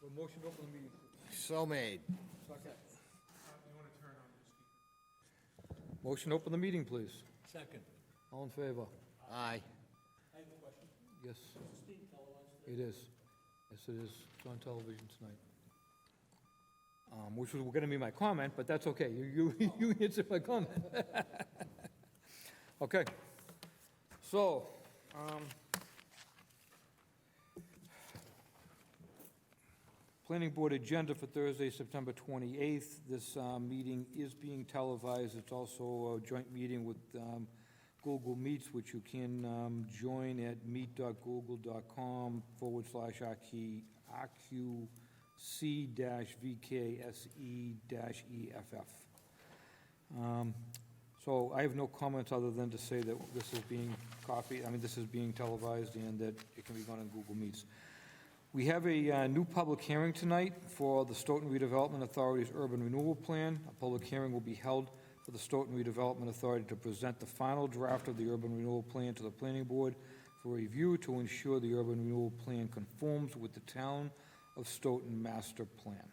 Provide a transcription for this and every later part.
A motion to open the meeting. So made. Second. Motion to open the meeting, please. Second. All in favor? Aye. I have a question. Yes, Is this being televised? it is. Yes, it is. It's on television tonight. Which was going to be my comment, but that's okay. You answered my comment. Okay. So, Planning Board agenda for Thursday, September 28th. This meeting is being televised. It's also a joint meeting with Google Meets, which you can join at meet.google.com/RQC-VKSE-EFF. So I have no comments other than to say that this is being this is being televised and that it can be done on Google Meets. We have a new public hearing tonight for the Stoughton Redevelopment Authority's Urban Renewal Plan. A public hearing will be held for the Stoughton Redevelopment Authority to present the final draft of the Urban Renewal Plan to the Planning Board for review to ensure the Urban Renewal Plan conforms with the Town of Stoughton Master Plan.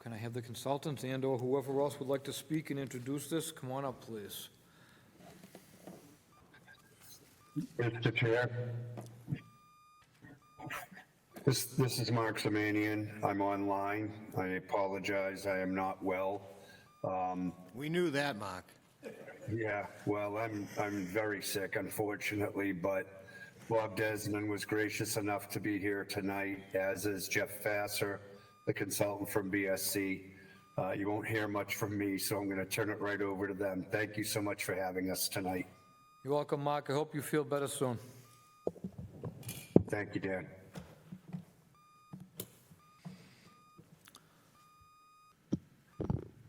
Can I have the consultants and/or whoever else would like to speak and introduce this? Come on up, please. Mr. Chair. This is Mark Zamanian. I'm online. I apologize. I am not well. We knew that, Mark. Yeah, well, I'm very sick, unfortunately, but Bob Desmond was gracious enough to be here tonight, as is Jeff Fasser, the consultant from BSC. You won't hear much from me, so I'm going to turn it right over to them. Thank you so much for having us tonight. You're welcome, Mark. I hope you feel better soon. Thank you, Dan.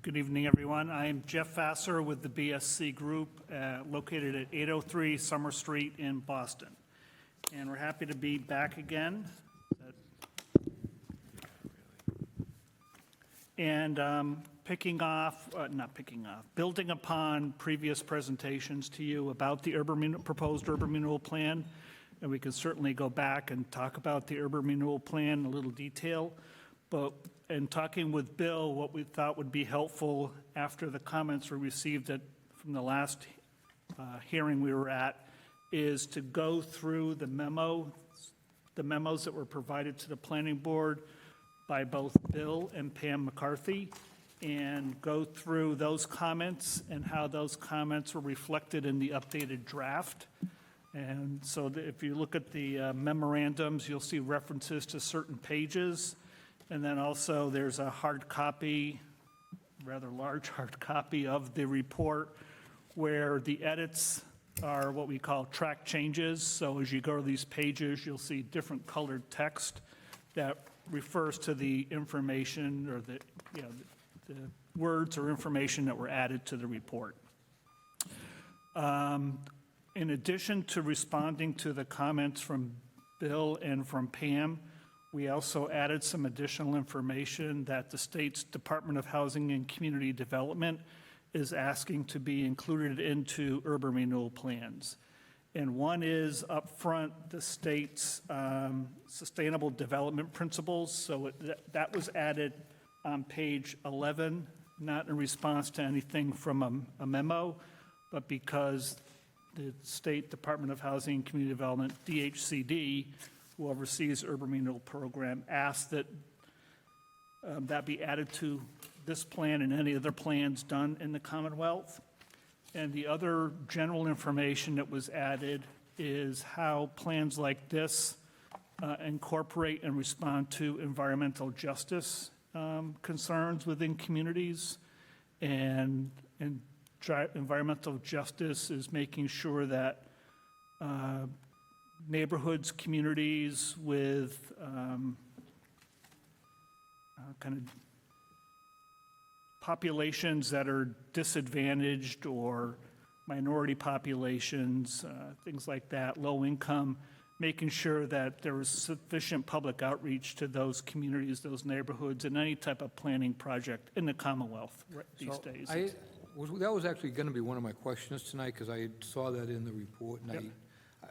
Good evening, everyone. I am Jeff Fasser with the BSC Group, located at 803 Summer Street in Boston. And we're happy to be back again. And building upon previous presentations to you about the proposed urban renewal plan. And we can certainly go back and talk about the urban renewal plan in a little detail. But in talking with Bill, what we thought would be helpful after the comments we received from the last hearing we were at is to go through the memos that were provided to the planning board by both Bill and Pam McCarthy, and go through those comments and how those comments were reflected in the updated draft. And so if you look at the memorandums, you'll see references to certain pages. And then also there's a hard copy, rather large hard copy of the report where the edits are what we call track changes. So as you go to these pages, you'll see different colored text that refers to the information or the words or information that were added to the report. In addition to responding to the comments from Bill and from Pam, we also added some additional information that the state's Department of Housing and Community Development is asking to be included into urban renewal plans. And one is up front, the state's sustainable development principles. So that was added on page 11, not in response to anything from a memo, but because the State Department of Housing and Community Development, DHCD, who oversees urban renewal program, asked that that be added to this plan and any other plans done in the Commonwealth. And the other general information that was added is how plans like this incorporate and respond to environmental justice concerns within communities. And environmental justice is making sure that neighborhoods, communities with kind of populations that are disadvantaged or minority populations, things like that, low income, making sure that there is sufficient public outreach to those communities, those neighborhoods, and any type of planning project in the Commonwealth these days. That was actually going to be one of my questions tonight, because I saw that in the report, and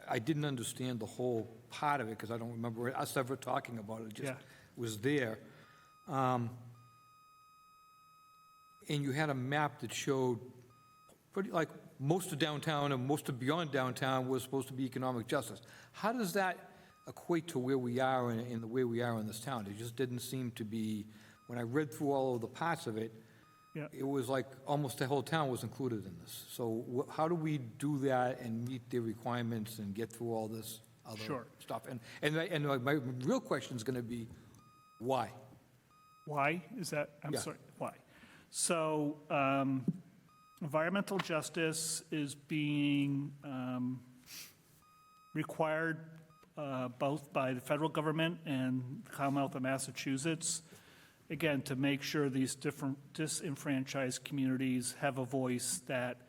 I didn't understand the whole part of it, because I don't remember us ever talking about it, it just Yeah. was there. And you had a map that showed pretty, like, most of downtown and most of beyond downtown was supposed to be economic justice. How does that equate to where we are in the way we are in this town? It just didn't seem to be, when I read through all of the parts of it, Yeah. it was like almost the whole town was included in this. So how do we do that and meet the requirements and get through all this other Sure. stuff? And my real question is going to be, why? Why is that? I'm Yeah. sorry, why? So environmental justice is being required both by the federal government and the Commonwealth of Massachusetts, again, to make sure these different disenfranchised communities have a voice, that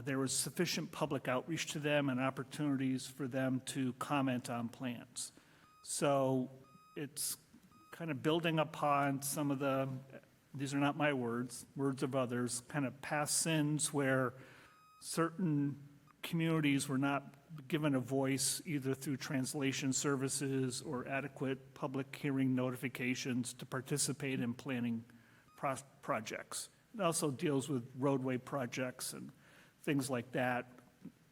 there was sufficient public outreach to them and opportunities for them to comment on plans. So it's kind of building upon some of the, these are not my words, words of others, kind of past sins where certain communities were not given a voice either through translation services or adequate public hearing notifications to participate in planning projects. It also deals with roadway projects and things like that.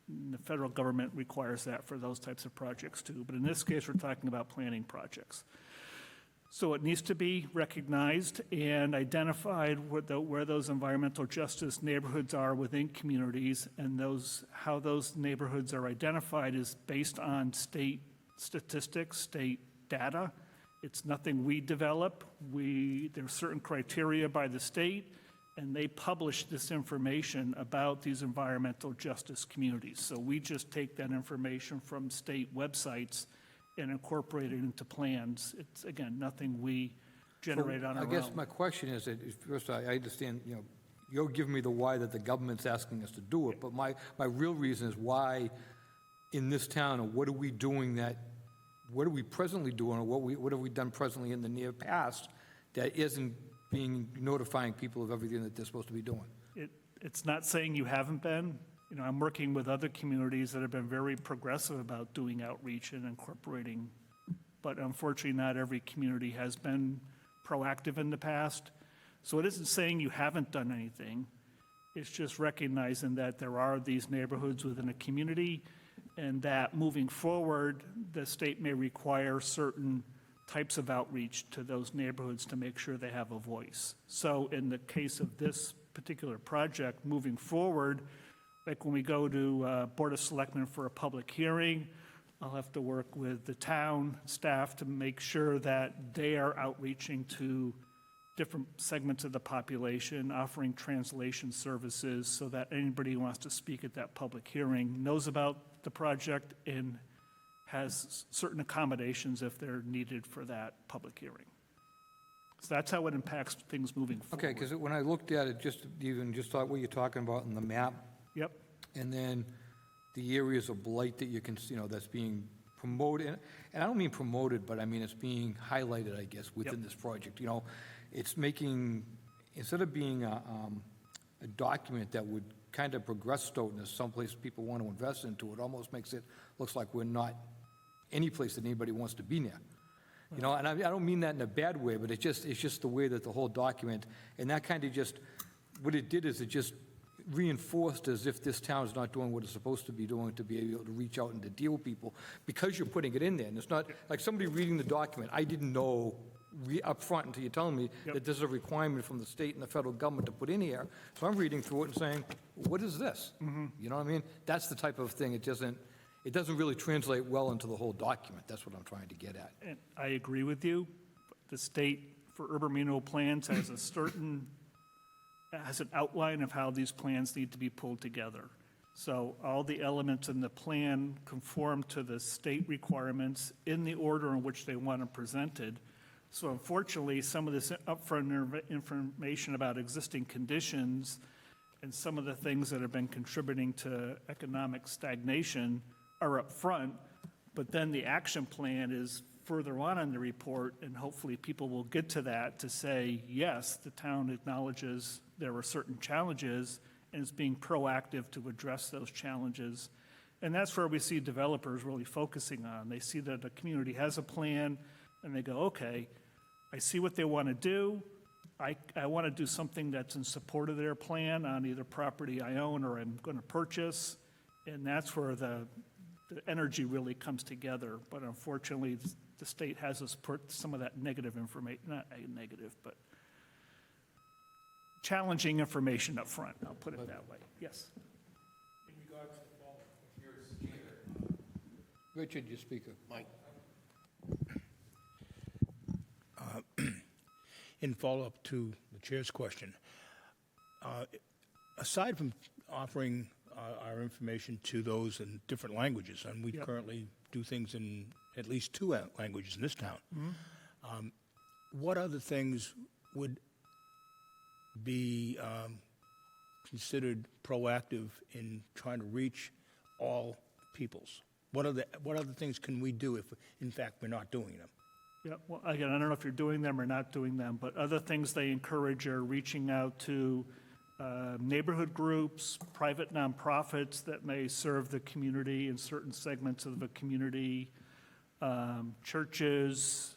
The federal government requires that for those types of projects too. But in this case, we're talking about planning projects. So it needs to be recognized and identified where those environmental justice neighborhoods are within communities, and how those neighborhoods are identified is based on state statistics, state data. It's nothing we develop. There's certain criteria by the state, and they publish this information about these environmental justice communities. So we just take that information from state websites and incorporate it into plans. It's, again, nothing we generate on our own. I guess my question is, that first, I understand, you're giving me the why that the government's asking us to do it, but my real reason is why in this town, or what are we doing what are we presently doing, or what have we done presently in the near past that isn't notifying people of everything that they're supposed to be doing? It's not saying you haven't been. I'm working with other communities that have been very progressive about doing outreach and incorporating, but unfortunately, not every community has been proactive in the past. So it isn't saying you haven't done anything. It's just recognizing that there are these neighborhoods within a community, and that moving forward, the state may require certain types of outreach to those neighborhoods to make sure they have a voice. So in the case of this particular project, moving forward, like when we go to Board of Selectmen for a public hearing, I'll have to work with the town staff to make sure that they are outreaching to different segments of the population, offering translation services so that anybody who wants to speak at that public hearing knows about the project and has certain accommodations if they're needed for that public hearing. So that's how it impacts things moving forward. Okay, because when I looked at it, just thought what you're talking about in the map, Yep. and then the areas of blight that you can, that's being promoted, and I don't mean promoted, but I mean it's being highlighted, I guess, within this project. It's making, instead of being a document that would kind of progress Stoughton as someplace people want to invest into, it almost looks like we're not any place that anybody wants to be near. And I don't mean that in a bad way, but it's just the way that the whole document, and that kind of just, what it did is it just reinforced as if this town is not doing what it's supposed to be doing to be able to reach out and to deal with people, because you're putting it in there. And it's not like somebody reading the document, I didn't know up front until you're telling me that there's a requirement from the state and the federal government to put in here. So I'm reading through it and saying, what is this? You know what I mean? That's the type of thing, it doesn't really translate well into the whole document. That's what I'm trying to get at. And I agree with you. The state for urban renewal plans has has an outline of how these plans need to be pulled together. So all the elements in the plan conform to the state requirements in the order in which they want them presented. So unfortunately, some of this upfront information about existing conditions and some of the things that have been contributing to economic stagnation are up front, but then the action plan is further on in the report, and hopefully people will get to that to say, yes, the town acknowledges there are certain challenges and is being proactive to address those challenges And that's where we see developers really focusing on. They see that a community has a plan, and they go, okay, I see what they want to do. I want to do something that's in support of their plan on either property I own or I'm going to purchase. And that's where the energy really comes together. But unfortunately, the state has us put some of that negative information, not negative, but challenging information up front, I'll put it that way. Yes. In regards to the fall, here's Richard, your speaker. Mike. In follow-up to the chair's question, aside from offering our information to those in different languages, and we Yep. currently do things in at least two languages in this town, what other things would be considered proactive in trying to reach all peoples? What other things can we do if, in fact, we're not doing them? Yeah, well, again, I don't know if you're doing them or not doing them, but other things they encourage are reaching out to neighborhood groups, private nonprofits that may serve the community in certain segments of the community, churches,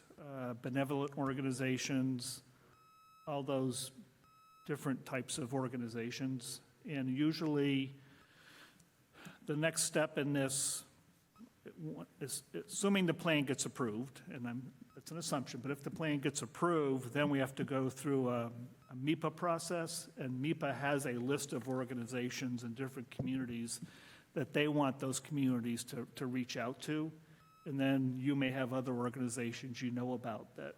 benevolent organizations, all those different types of organizations. And usually, the next step in this is, assuming the plan gets approved, and it's an assumption, but if the plan gets approved, then we have to go through a MIPA process, and MIPA has a list of organizations in different communities that they want those communities to reach out to. And then you may have other organizations you know about that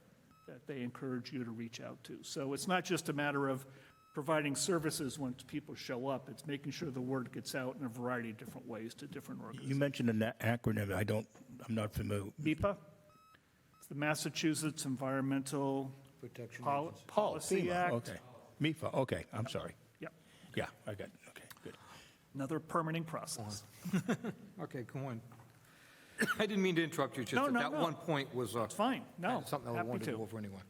they encourage you to reach out to. So it's not just a matter of providing services once people show up, it's making sure the word gets out in a variety of different ways to different You organizations. mentioned an acronym. I'm not familiar. MIPA, it's the Massachusetts Environmental Protection Agency. Policy FEMA, Act. Okay. MIFA, okay, I'm sorry. Yep, Yeah, I got it, okay, good. another permitting process. Okay, go on. I didn't mean to interrupt you, just No, that no, that no. one point was It's fine, no, something I happy wanted to to. go over anyway.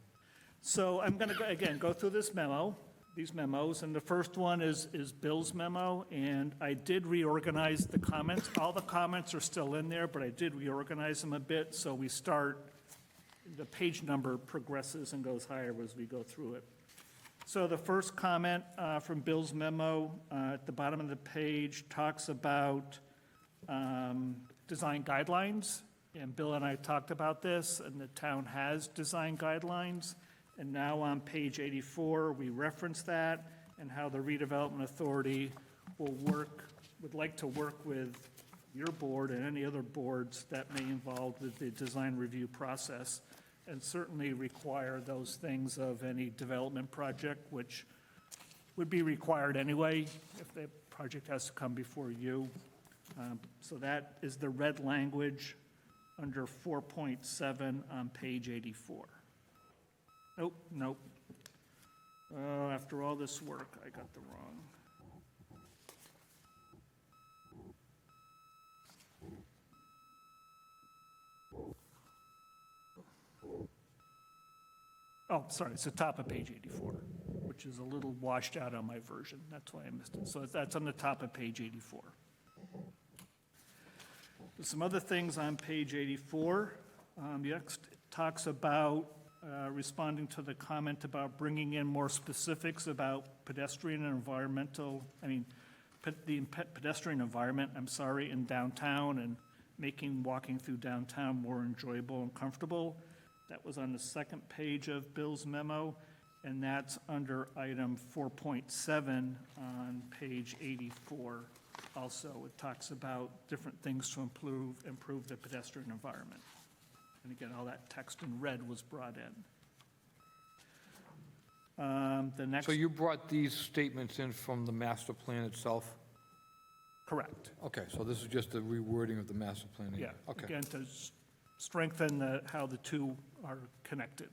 So I'm going to, again, go through this memo, these memos, and the first one is Bill's memo, and I did reorganize the comments. All the comments are still in there, but I did reorganize them a bit, so we start, the page number progresses and goes higher as we go through it. So the first comment from Bill's memo at the bottom of the page talks about design guidelines, and Bill and I talked about this, and the town has design guidelines. And now on page 84, we reference that and how the redevelopment authority would like to work with your board and any other boards that may involve the design review process, and certainly require those things of any development project, which would be required anyway if the project has to come before you. So that is the red language under 4.7 on page 84. Nope. After all this work, I got the wrong. Oh, sorry, it's the top of page 84, which is a little washed out on my version. That's why I missed it. So that's on the top of page 84. There's some other things on page 84. Next, it talks about responding to the comment about bringing in more specifics about pedestrian and environmental, pedestrian environment, in downtown, and making walking through downtown more enjoyable and comfortable. That was on the second page of Bill's memo, and that's under item 4.7 on page 84. Also, it talks about different things to improve the pedestrian environment. And again, all that text in red was brought in. The next, So you brought these statements in from the master plan itself? correct, Okay, so this is just a rewording of the master plan? yeah. Okay, Again, to strengthen how the two are connected.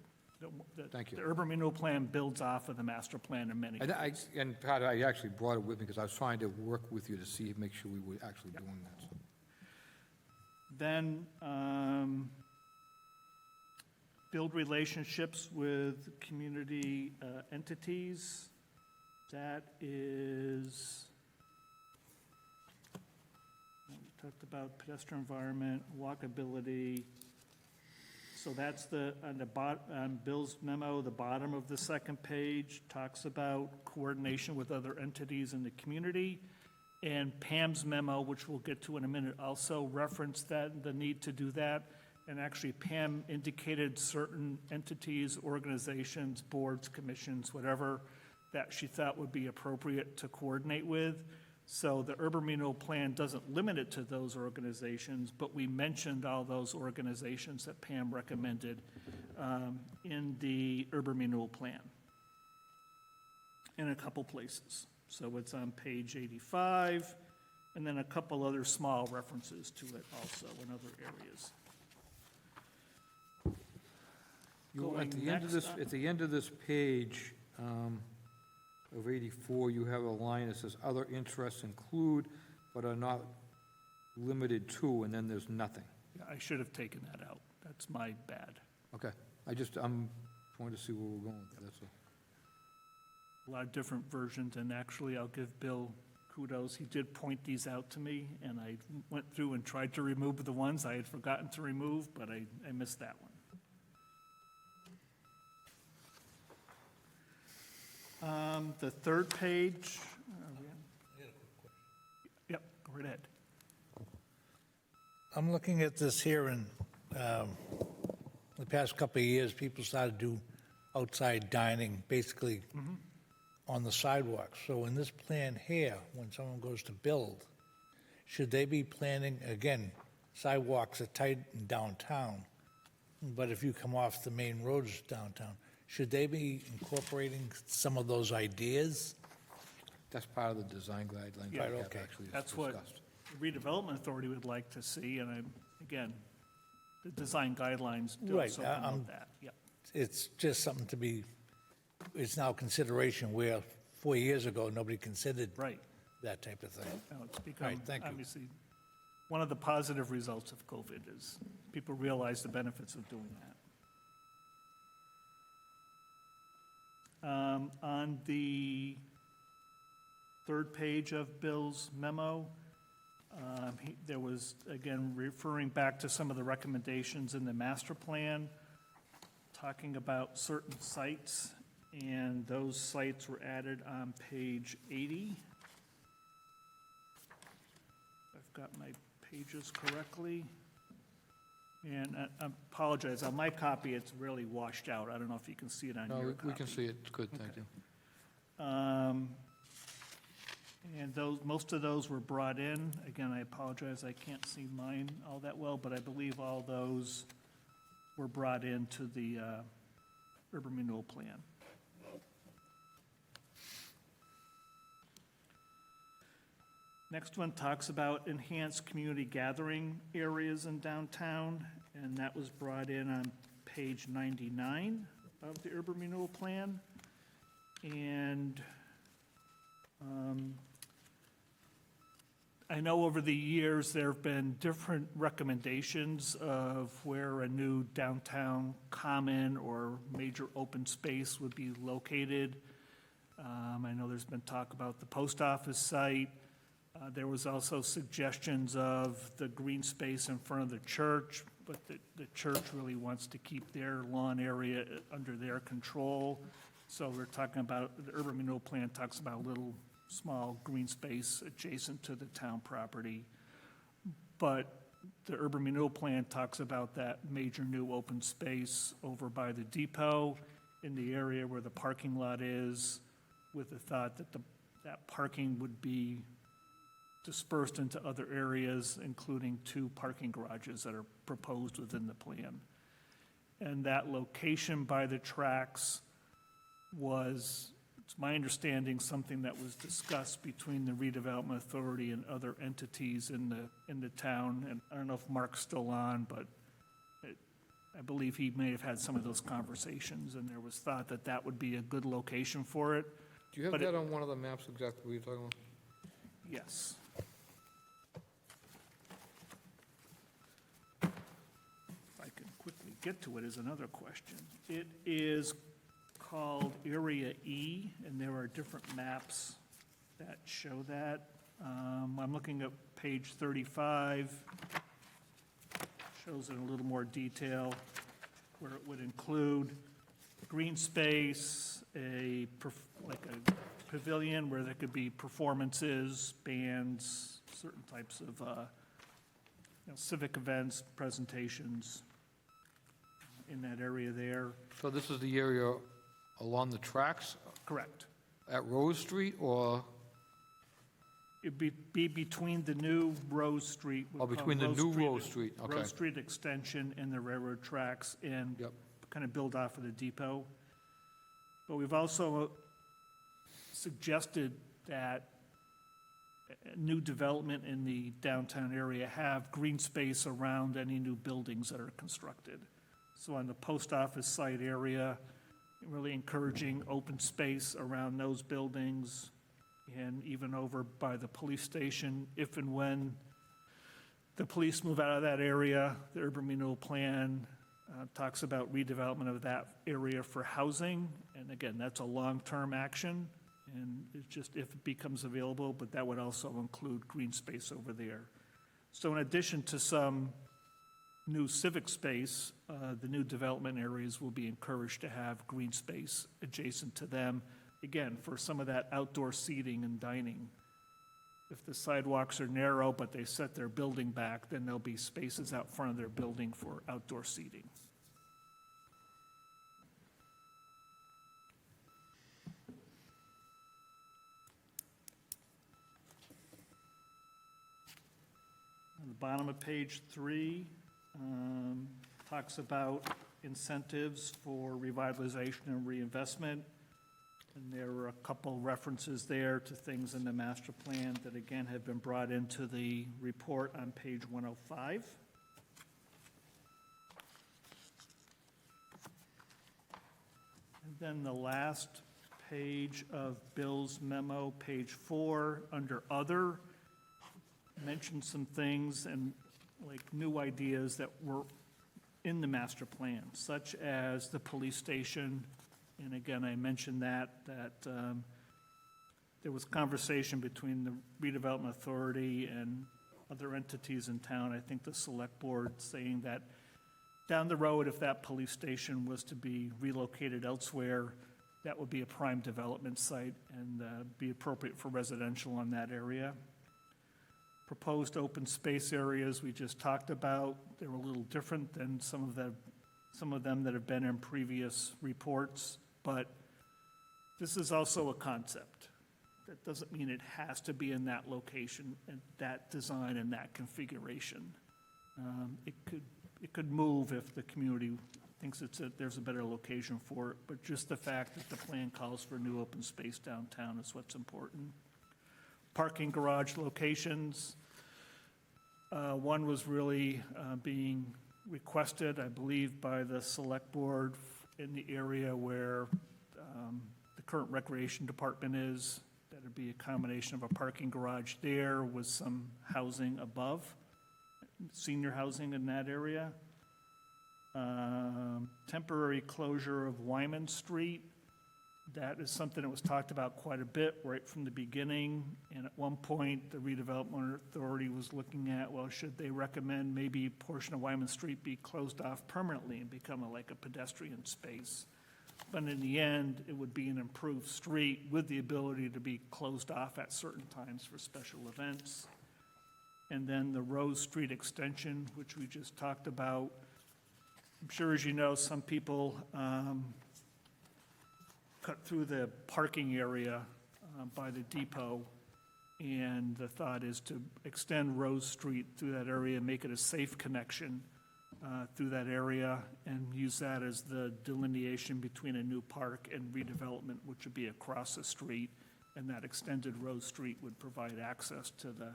Thank you. The urban renewal plan builds off of the master plan in many ways. And Pat, I actually brought it with me because I was trying to work with you to see, make sure we were actually doing that. So. Then, build relationships with community entities. That is, let me talked about pedestrian environment, walkability. So that's on Bill's memo, the bottom of the second page, talks about coordination with other entities in the community. And Pam's memo, which we'll get to in a minute, also referenced that, the need to do that. And actually, Pam indicated certain entities, organizations, boards, commissions, whatever, that she thought would be appropriate to coordinate with. So the urban renewal plan doesn't limit it to those organizations, but we mentioned all those organizations that Pam recommended in the urban renewal plan in a couple places. So it's on page 85, and then a couple other small references to it also in other areas. At Going the end of next this, on- at the end of this page of 84, you have a line that says, "Other interests include but are not limited to," and then there's nothing. Yeah, I should have taken that out. That's my bad. Okay, I'm trying to see where we're going with that, that's all. A lot of different versions, and actually, I'll give Bill kudos. He did point these out to me, and I went through and tried to remove the ones I had forgotten to remove, but I missed that one. The third page. Yep, go right ahead. I'm looking at this here, and the past couple of years, people started to do outside dining, basically on the sidewalks. So in this plan here, when someone goes to build, should they be planning, again, sidewalks are tight in downtown, but if you come off the main roads downtown, should they be incorporating some of those ideas? That's part of the design guidelines. Yeah, we have okay. actually That's what discussed. the redevelopment authority would like to see, and again, the design guidelines do Right, something about that. Yep. It's just something to be, it's now consideration where 4 years ago, nobody considered Right. that type of thing. No, it's All become, right, thank you. obviously, one of the positive results of COVID is people realize the benefits of doing that. On the third page of Bill's memo, there was, again, referring back to some of the recommendations in the master plan, talking about certain sites, and those sites were added on page 80. I've got my pages correctly. And I apologize, on my copy, it's really washed out. I don't know if you can see it on No, your we copy. can see it, it's good, thank you. And most of those were brought in. Again, I apologize, I can't see mine all that well, but I believe all those were brought into the urban renewal plan. Next one talks about enhanced community gathering areas in downtown, and that was brought in on page 99 of the urban renewal plan. And I know over the years, there have been different recommendations of where a new downtown common or major open space would be located. I know there's been talk about the post office site. There was also suggestions of the green space in front of the church, but the church really wants to keep their lawn area under their control. So we're talking about, the urban renewal plan talks about a little small green space adjacent to the town property. But the urban renewal plan talks about that major new open space over by the depot in the area where the parking lot is, with the thought that that parking would be dispersed into other areas, including 2 parking garages that are proposed within the plan. And that location by the tracks was, it's my understanding, something that was discussed between the redevelopment authority and other entities in the town. And I don't know if Mark's still on, but I believe he may have had some of those conversations, and there was thought that that would be a good location for it. Do you have But that on one of the maps exactly what you're talking about? Yes. If I can quickly get to it is another question. It is called Area E, and there are different maps that show that. I'm looking at page 35, shows it in a little more detail, where it would include green space, like a pavilion where there could be performances, bands, certain types of civic events, presentations in that area there. So this is the area along the tracks Correct. at Rose Street, or, It'd be between the new Rose Street. oh, between the new Rose Street, okay. Rose Street extension and the railroad tracks, and Yep. kind of build off of the depot. But we've also suggested that new development in the downtown area have green space around any new buildings that are constructed. So on the post office site area, really encouraging open space around those buildings, and even over by the police station, if and when the police move out of that area. The urban renewal plan talks about redevelopment of that area for housing, and again, that's a long-term action, and it's just if it becomes available, but that would also include green space over there. So in addition to some new civic space, the new development areas will be encouraged to have green space adjacent to them, again, for some of that outdoor seating and dining. If the sidewalks are narrow, but they set their building back, then there'll be spaces out front of their building for outdoor seating. On the bottom of page 3, talks about incentives for revitalization and reinvestment. And there were a couple references there to things in the master plan that again have been brought into the report on page 105. And then the last page of Bill's memo, page 4, under other, mentioned some things and like new ideas that were in the master plan, such as the police station. And again, I mentioned that there was conversation between the redevelopment authority and other entities in town. I think the select board saying that down the road, if that police station was to be relocated elsewhere, that would be a prime development site and be appropriate for residential on that area. Proposed open space areas we just talked about, they were a little different than some of them that have been in previous reports, but this is also a concept. That doesn't mean it has to be in that location and that design and that configuration. It could move if the community thinks there's a better location for it, but just the fact that the plan calls for new open space downtown is what's important. Parking garage locations. One was really being requested, I believe, by the select board in the area where the current recreation department is. That'd be a combination of a parking garage there with some housing above, senior housing in that area. Temporary closure of Wyman Street. That is something that was talked about quite a bit right from the beginning. And at one point, the redevelopment authority was looking at, well, should they recommend maybe a portion of Wyman Street be closed off permanently and become like a pedestrian space? But in the end, it would be an improved street with the ability to be closed off at certain times for special events. And then the Rose Street extension, which we just talked about. I'm sure, as you know, some people cut through the parking area by the depot, and the thought is to extend Rose Street through that area, make it a safe connection through that area, and use that as the delineation between a new park and redevelopment, which would be across the street, and that extended Rose Street would provide access to the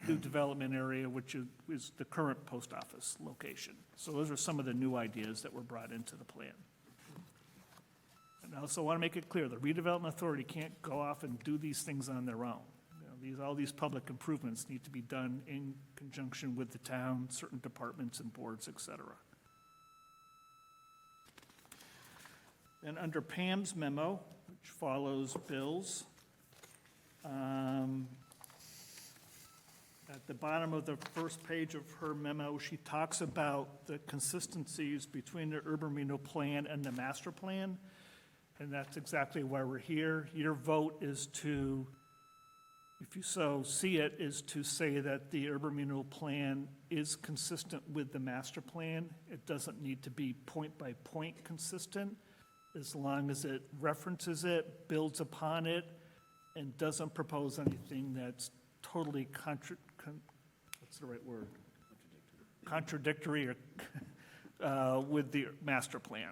new development area, which is the current post office location. So those are some of the new ideas that were brought into the plan. And I also want to make it clear, the redevelopment authority can't go off and do these things on their own. You know, all these public improvements need to be done in conjunction with the town, certain departments and boards, et cetera. Then under Pam's memo, which follows Bill's, At the bottom of the first page of her memo, she talks about the consistencies between the urban renewal plan and the master plan, and that's exactly why we're here. Your vote is to, if you so see it, is to say that the urban renewal plan is consistent with the master plan. It doesn't need to be point-by-point consistent, as long as it references it, builds upon it, and doesn't propose anything that's totally what's the right word? Contradictory or with the master plan.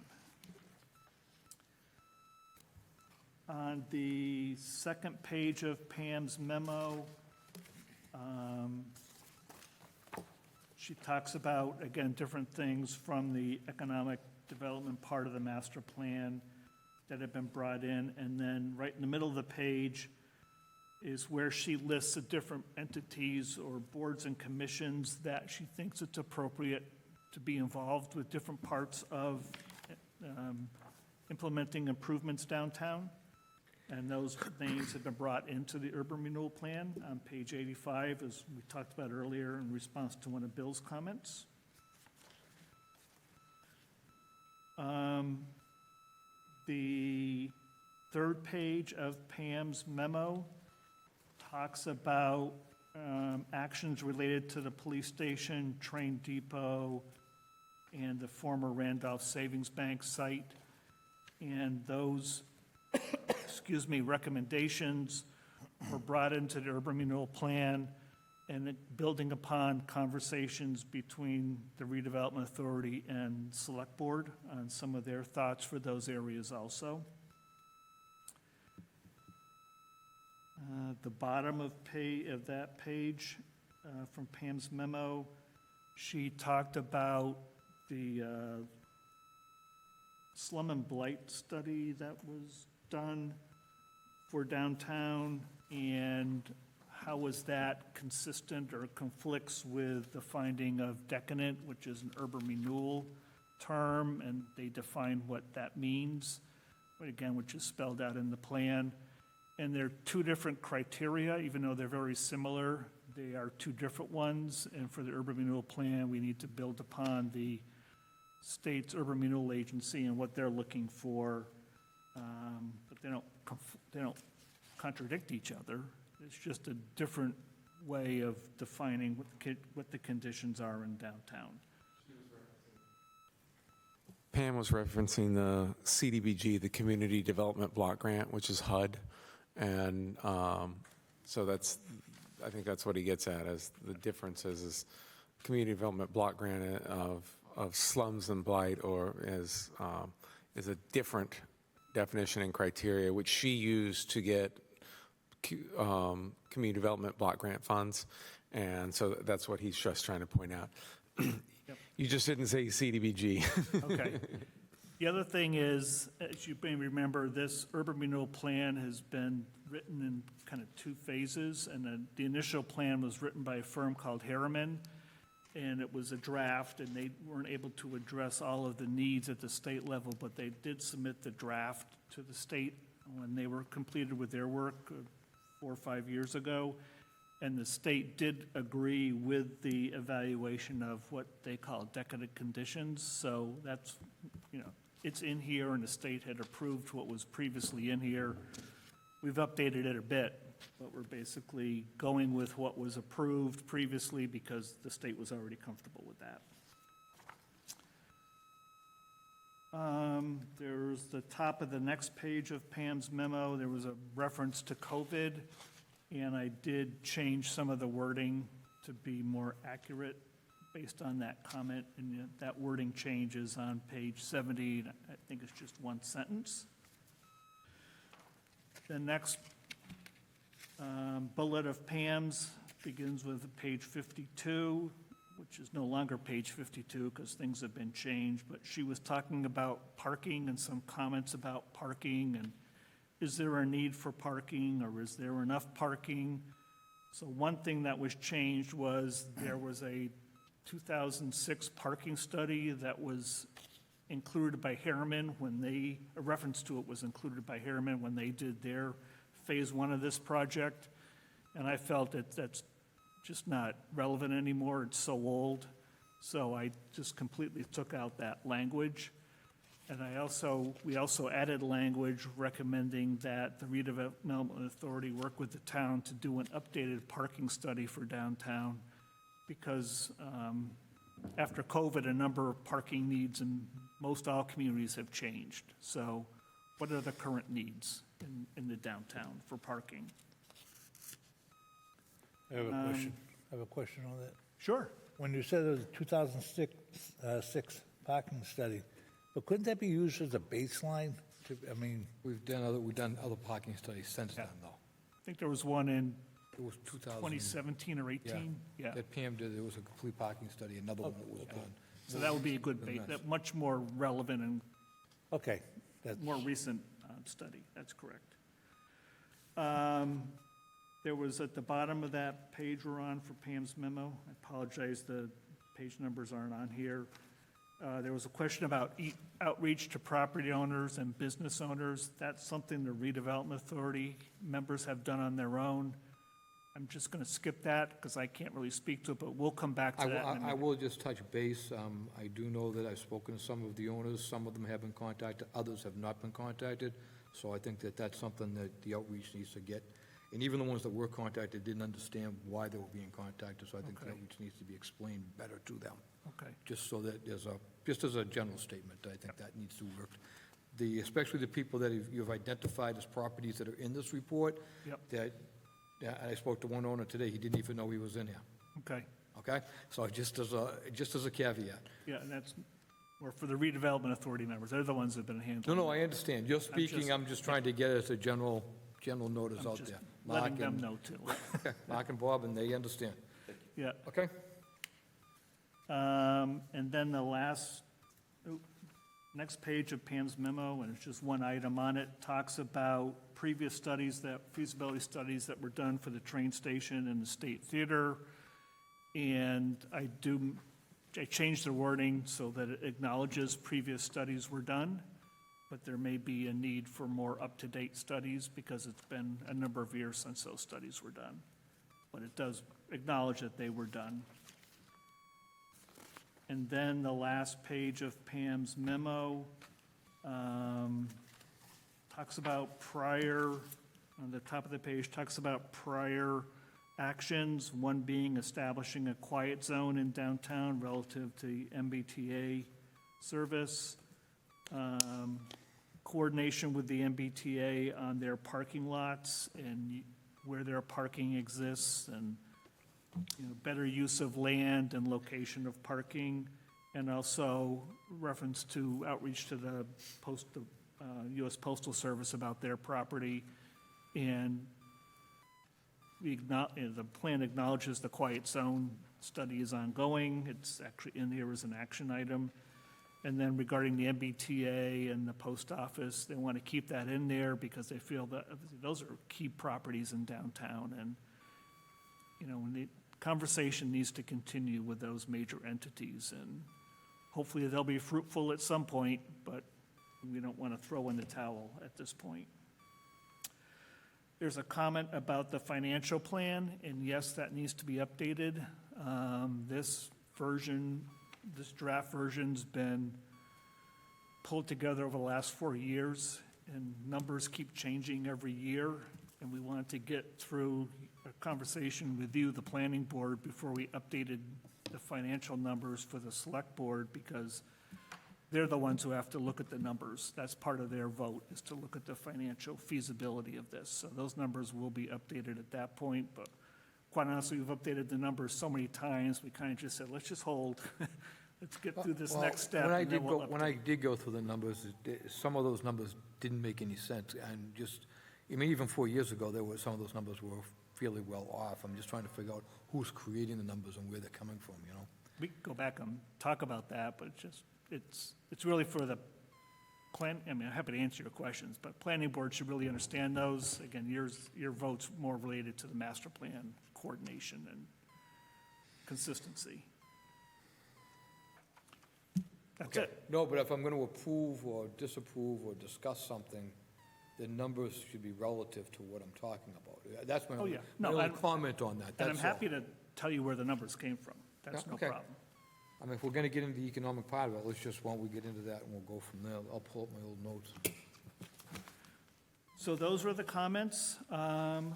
On the second page of Pam's memo, she talks about, again, different things from the economic development part of the master plan that have been brought in, and then right in the middle of the page is where she lists the different entities or boards and commissions that she thinks it's appropriate to be involved with different parts of implementing improvements downtown. And those names have been brought into the urban renewal plan on page 85, as we talked about earlier in response to one of Bill's comments. The third page of Pam's memo talks about actions related to the police station, train depot, and the former Randolph Savings Bank site. And those, recommendations were brought into the urban renewal plan, and building upon conversations between the redevelopment authority and select board on some of their thoughts for those areas also. The bottom of that page from Pam's memo, she talked about the slum and blight study that was done for downtown, and how was that consistent or conflicts with the finding of decadent, which is an urban renewal term, and they define what that means, but again, which is spelled out in the plan. And they're two different criteria, even though they're very similar, they are two different ones, and for the urban renewal plan, we need to build upon the state's urban renewal agency and what they're looking for, but they don't contradict each other. It's just a different way of defining what the conditions are in downtown. Pam was referencing the CDBG, the Community Development Block Grant, which is HUD. And so I think that's what he gets at, as the difference is Community Development Block Grant of slums and blight, or is a different definition and criteria, which she used to get Community Development Block Grant funds. And so that's what he's just trying to point out. Yep. You just didn't say CDBG. Okay. The other thing is, as you may remember, this urban renewal plan has been written in kind of two phases, and the initial plan was written by a firm called Harriman, and it was a draft, and they weren't able to address all of the needs at the state level, but they did submit the draft to the state when they were completed with their work 4 or 5 years ago, and the state did agree with the evaluation of what they call decadent conditions. So that's, it's in here, and the state had approved what was previously in here. We've updated it a bit, but we're basically going with what was approved previously because the state was already comfortable with that. There's the top of the next page of Pam's memo. There was a reference to COVID, and I did change some of the wording to be more accurate based on that comment, and that wording change is on page 70. I think it's just one sentence. The next bullet of Pam's begins with page 52, which is no longer page 52 because things have been changed, but she was talking about parking and some comments about parking, and is there a need for parking, or is there enough parking? So one thing that was changed was there was a 2006 parking study that was included by Harriman a reference to it was included by Harriman when they did their phase 1 of this project. And I felt that that's just not relevant anymore. It's so old. So I just completely took out that language. And we also added language recommending that the redevelopment authority work with the town to do an updated parking study for downtown, because after COVID, a number of parking needs in most all communities have changed. So what are the current needs in the downtown for parking? I have a question. I have a question on that. Sure. When you said it was a 2006 six parking study, but couldn't that be used as a baseline? I mean, We've done other parking studies since then, though. I think there was one in It was 2000. 2017 or 18. Yeah. That Pam did, there was a complete parking study, another one that was done. So that would be a good base, that much more relevant and okay, that's, more recent study. That's correct. There was at the bottom of that page we're on for Pam's memo. I apologize, the page numbers aren't on here. There was a question about outreach to property owners and business owners. That's something the redevelopment authority members have done on their own. I'm just going to skip that because I can't really speak to it, but we'll come back to that. in a I minute. will just touch base. I do know that I've spoken to some of the owners. Some of them have been contacted, others have not been contacted. So I think that that's something that the outreach needs to get. And even the ones that were contacted didn't understand why they were being contacted, so I think the Okay. outreach needs to be explained better to them. Okay. Just so that just as a general statement, I think that needs to work. Especially the people that you've identified as properties that are in this report. Yep. That I spoke to one owner today, he didn't even know he was in here, Okay. okay? So just as a caveat. Yeah, and that's, or for the redevelopment authority members, they're the ones that have been handling. No, I understand. You're speaking, I'm just trying to get it as a general notice I'm out just there. letting them know too. Mark and Bob, and they understand. Yeah. Okay? And then the next page of Pam's memo, and it's just one item on it, talks about previous studies, feasibility studies that were done for the train station and the State Theater. And I changed the wording so that it acknowledges previous studies were done, but there may be a need for more up-to-date studies because it's been a number of years since those studies were done. But it does acknowledge that they were done. And then the last page of Pam's memo talks about on the top of the page, talks about prior actions, one being establishing a quiet zone in downtown relative to MBTA service, coordination with the MBTA on their parking lots and where their parking exists, and better use of land and location of parking, and also reference to outreach to the U.S. Postal Service about their property. And the plan acknowledges the quiet zone study is ongoing. It's actually in here as an action item. And then regarding the MBTA and the post office, they want to keep that in there because they feel that those are key properties in downtown. And, when the conversation needs to continue with those major entities, and hopefully they'll be fruitful at some point, but we don't want to throw in the towel at this point. There's a comment about the financial plan, and yes, that needs to be updated. This draft version's been pulled together over the last 4 years, and numbers keep changing every year, and we wanted to get through a conversation with you, the planning board, before we updated the financial numbers for the select board, because they're the ones who have to look at the numbers. That's part of their vote, is to look at the financial feasibility of this. So those numbers will be updated at that point, but quite honestly, we've updated the numbers so many times, we kind of just said, let's just hold. Let's get through this Well, next step. When I and then did we'll go, when I update. did go through the numbers, some of those numbers didn't make any sense, and even 4 years ago, some of those numbers were fairly well off. I'm just trying to figure out who's creating the numbers and where they're coming from, We can go back and talk about that, but it's really for the plan, I'm happy to answer your questions, but planning board should really understand those. Again, your vote's more related to the master plan coordination and consistency. That's it. No, but if I'm going to approve or disapprove or discuss something, the numbers should be relative to what I'm talking about. That's my Oh, only yeah. No, my only I'm- comment on that, And I'm that's all. happy to tell you where the numbers came from. That's Yeah, no okay. problem. I mean, if we're gonna get into the economic part of it, let's just, why don't we get into that and we'll go from there. I'll pull up my old notes. So those were the comments from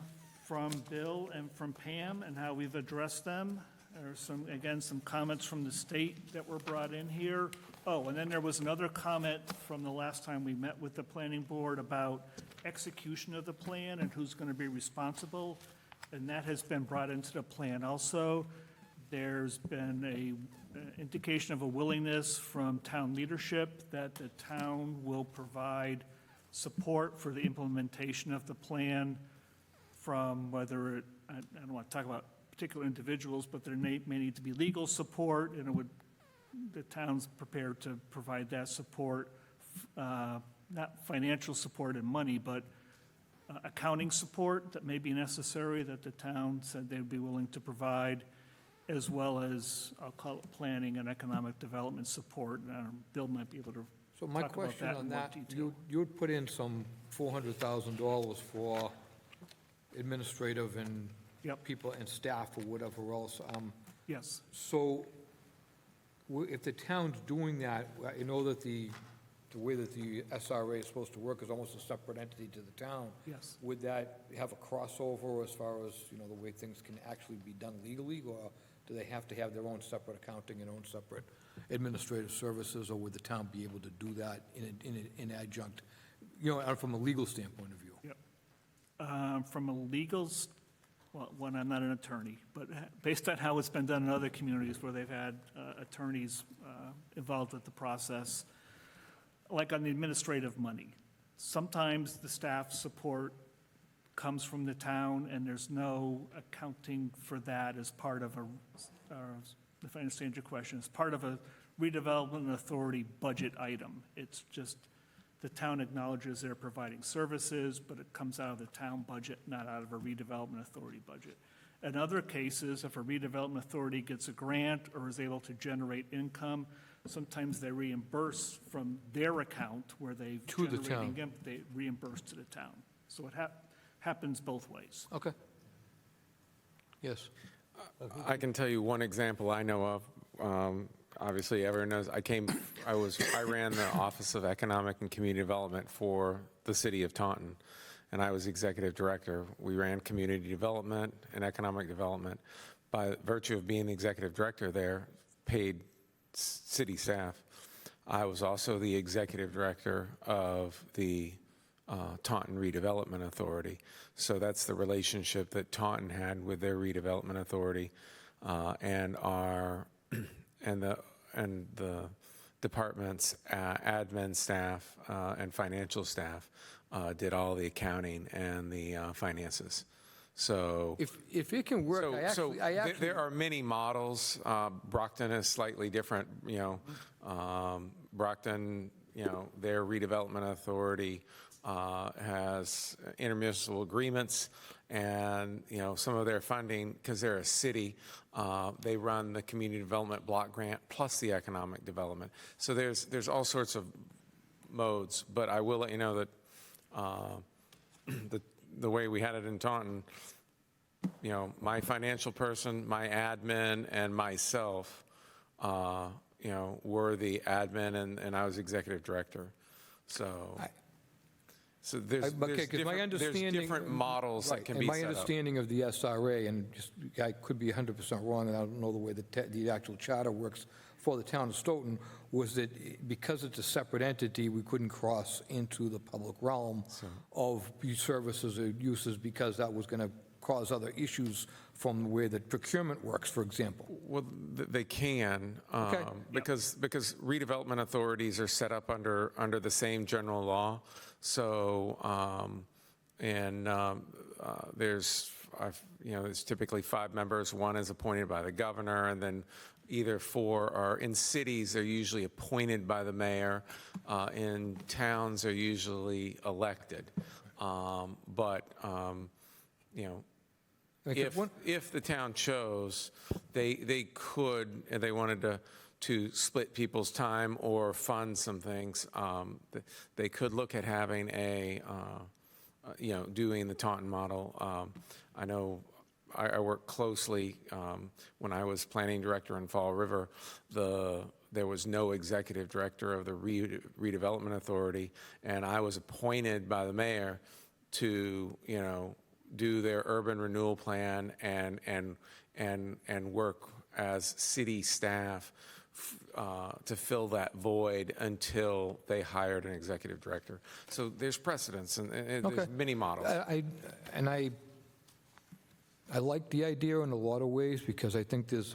Bill and from Pam and how we've addressed them. There are some, again, some comments from the state that were brought in here. Oh, and then there was another comment from the last time we met with the planning board about execution of the plan and who's going to be responsible, and that has been brought into the plan also. There's been a indication of a willingness from town leadership that the town will provide support for the implementation of the plan from whether it, I don't want to talk about particular individuals, but there may need to be legal support, and the town's prepared to provide that support, not financial support and money, but accounting support that may be necessary that the town said they'd be willing to provide, as well as, I'll call it planning and economic development support. Bill might be able to So my talk about question that in on more that, detail. you would put in some $400,000 for administrative and Yep. people and staff or whatever else. Yes, So if the town's doing that, I know that the way that the SRA is supposed to work is almost a separate entity to the town. yes. Would that have a crossover as far as, the way things can actually be done legally? Or do they have to have their own separate accounting and own separate administrative services? Or would the town be able to do that in adjunct, from a legal standpoint of view? Yep. From a well, one, I'm not an attorney, but based on how it's been done in other communities where they've had attorneys involved with the process, like on the administrative money, sometimes the staff support comes from the town, and there's no accounting for that as part of if I understand your question, as part of a redevelopment authority budget item. It's just the town acknowledges they're providing services, but it comes out of the town budget, not out of a redevelopment authority budget. In other cases, if a redevelopment authority gets a grant or is able to generate income, sometimes they reimburse from their account where they've To the generating town. income, they reimburse to the town. So it happens both ways. Okay. Yes. I can tell you one example I know of. Obviously, everyone knows, I ran the Office of Economic and Community Development for the city of Taunton, and I was executive director. We ran community development and economic development. By virtue of being the executive director there, paid city staff. I was also the executive director of the Taunton Redevelopment Authority. So that's the relationship that Taunton had with their redevelopment authority, and the department's admin staff and financial staff did all the accounting and the finances. So If it can work, I actually. there are many models. Brockton is slightly different, Brockton, their redevelopment authority has intermunicipal agreements, and, some of their funding, because they're a city, they run the community development block grant plus the economic development. So there's all sorts of modes, but I will let you know that the way we had it in Taunton, my financial person, my admin, and myself, were the admin, and I was executive director. So there's Okay, 'cause my understanding. different models Right, that can and be my set up. understanding of the SRA, and just, I could be 100% wrong, and I don't know the way the actual charter works for the town of Stoughton, was that because it's a separate entity, we couldn't cross into the public realm of services or uses, because that was going to cause other issues from the way that procurement works, for example. Well, they can, Okay. because redevelopment authorities are set up under the same general law. So, there's typically 5 members. 1 is appointed by the governor, and then either 4 are, in cities, they're usually appointed by the mayor. In towns, they're usually elected. If the town chose, they could, if they wanted to split people's time or fund some things, they could look at having doing the Taunton model. I know I worked closely, when I was planning director in Fall River, there was no executive director of the redevelopment authority, and I was appointed by the mayor to, do their urban renewal plan and work as city staff to fill that void until they hired an executive director. So there's precedence, and Okay. there's many models. I like the idea in a lot of ways, because I think there's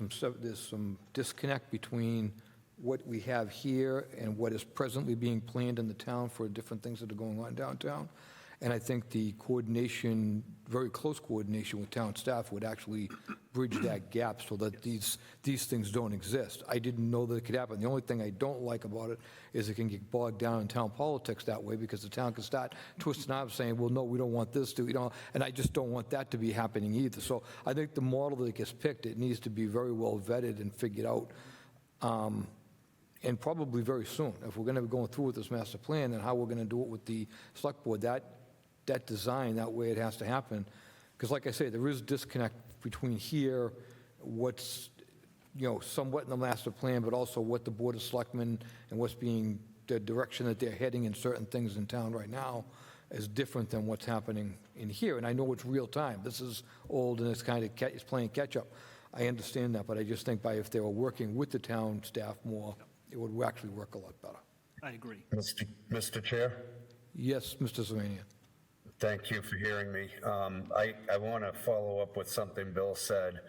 some disconnect between what we have here and what is presently being planned in the town for different things that are going on downtown. And I think the coordination, very close coordination with town staff would actually bridge that gap so that these things don't exist. I didn't know that it could happen. The only thing I don't like about it is it can get bogged down in town politics that way, because the town can start twisting up saying, well, no, we don't want this to, and I just don't want that to be happening either. So I think the model that gets picked, it needs to be very well vetted and figured out, and probably very soon. If we're going to be going through with this master plan, and how we're going to do it with the select board, that design, that way it has to happen. Because like I say, there is disconnect between here, what's, somewhat in the master plan, but also what the Board of Selectmen and what's being, the direction that they're heading in certain things in town right now is different than what's happening in here. And I know it's real time. This is old, and it's it's playing catch up. I understand that, but I just think if they were working with the town staff more, it would actually work a lot better. I agree. Mr. Chair? Yes, Mr. Zavania. Thank you for hearing me. I want to follow up with something Bill said.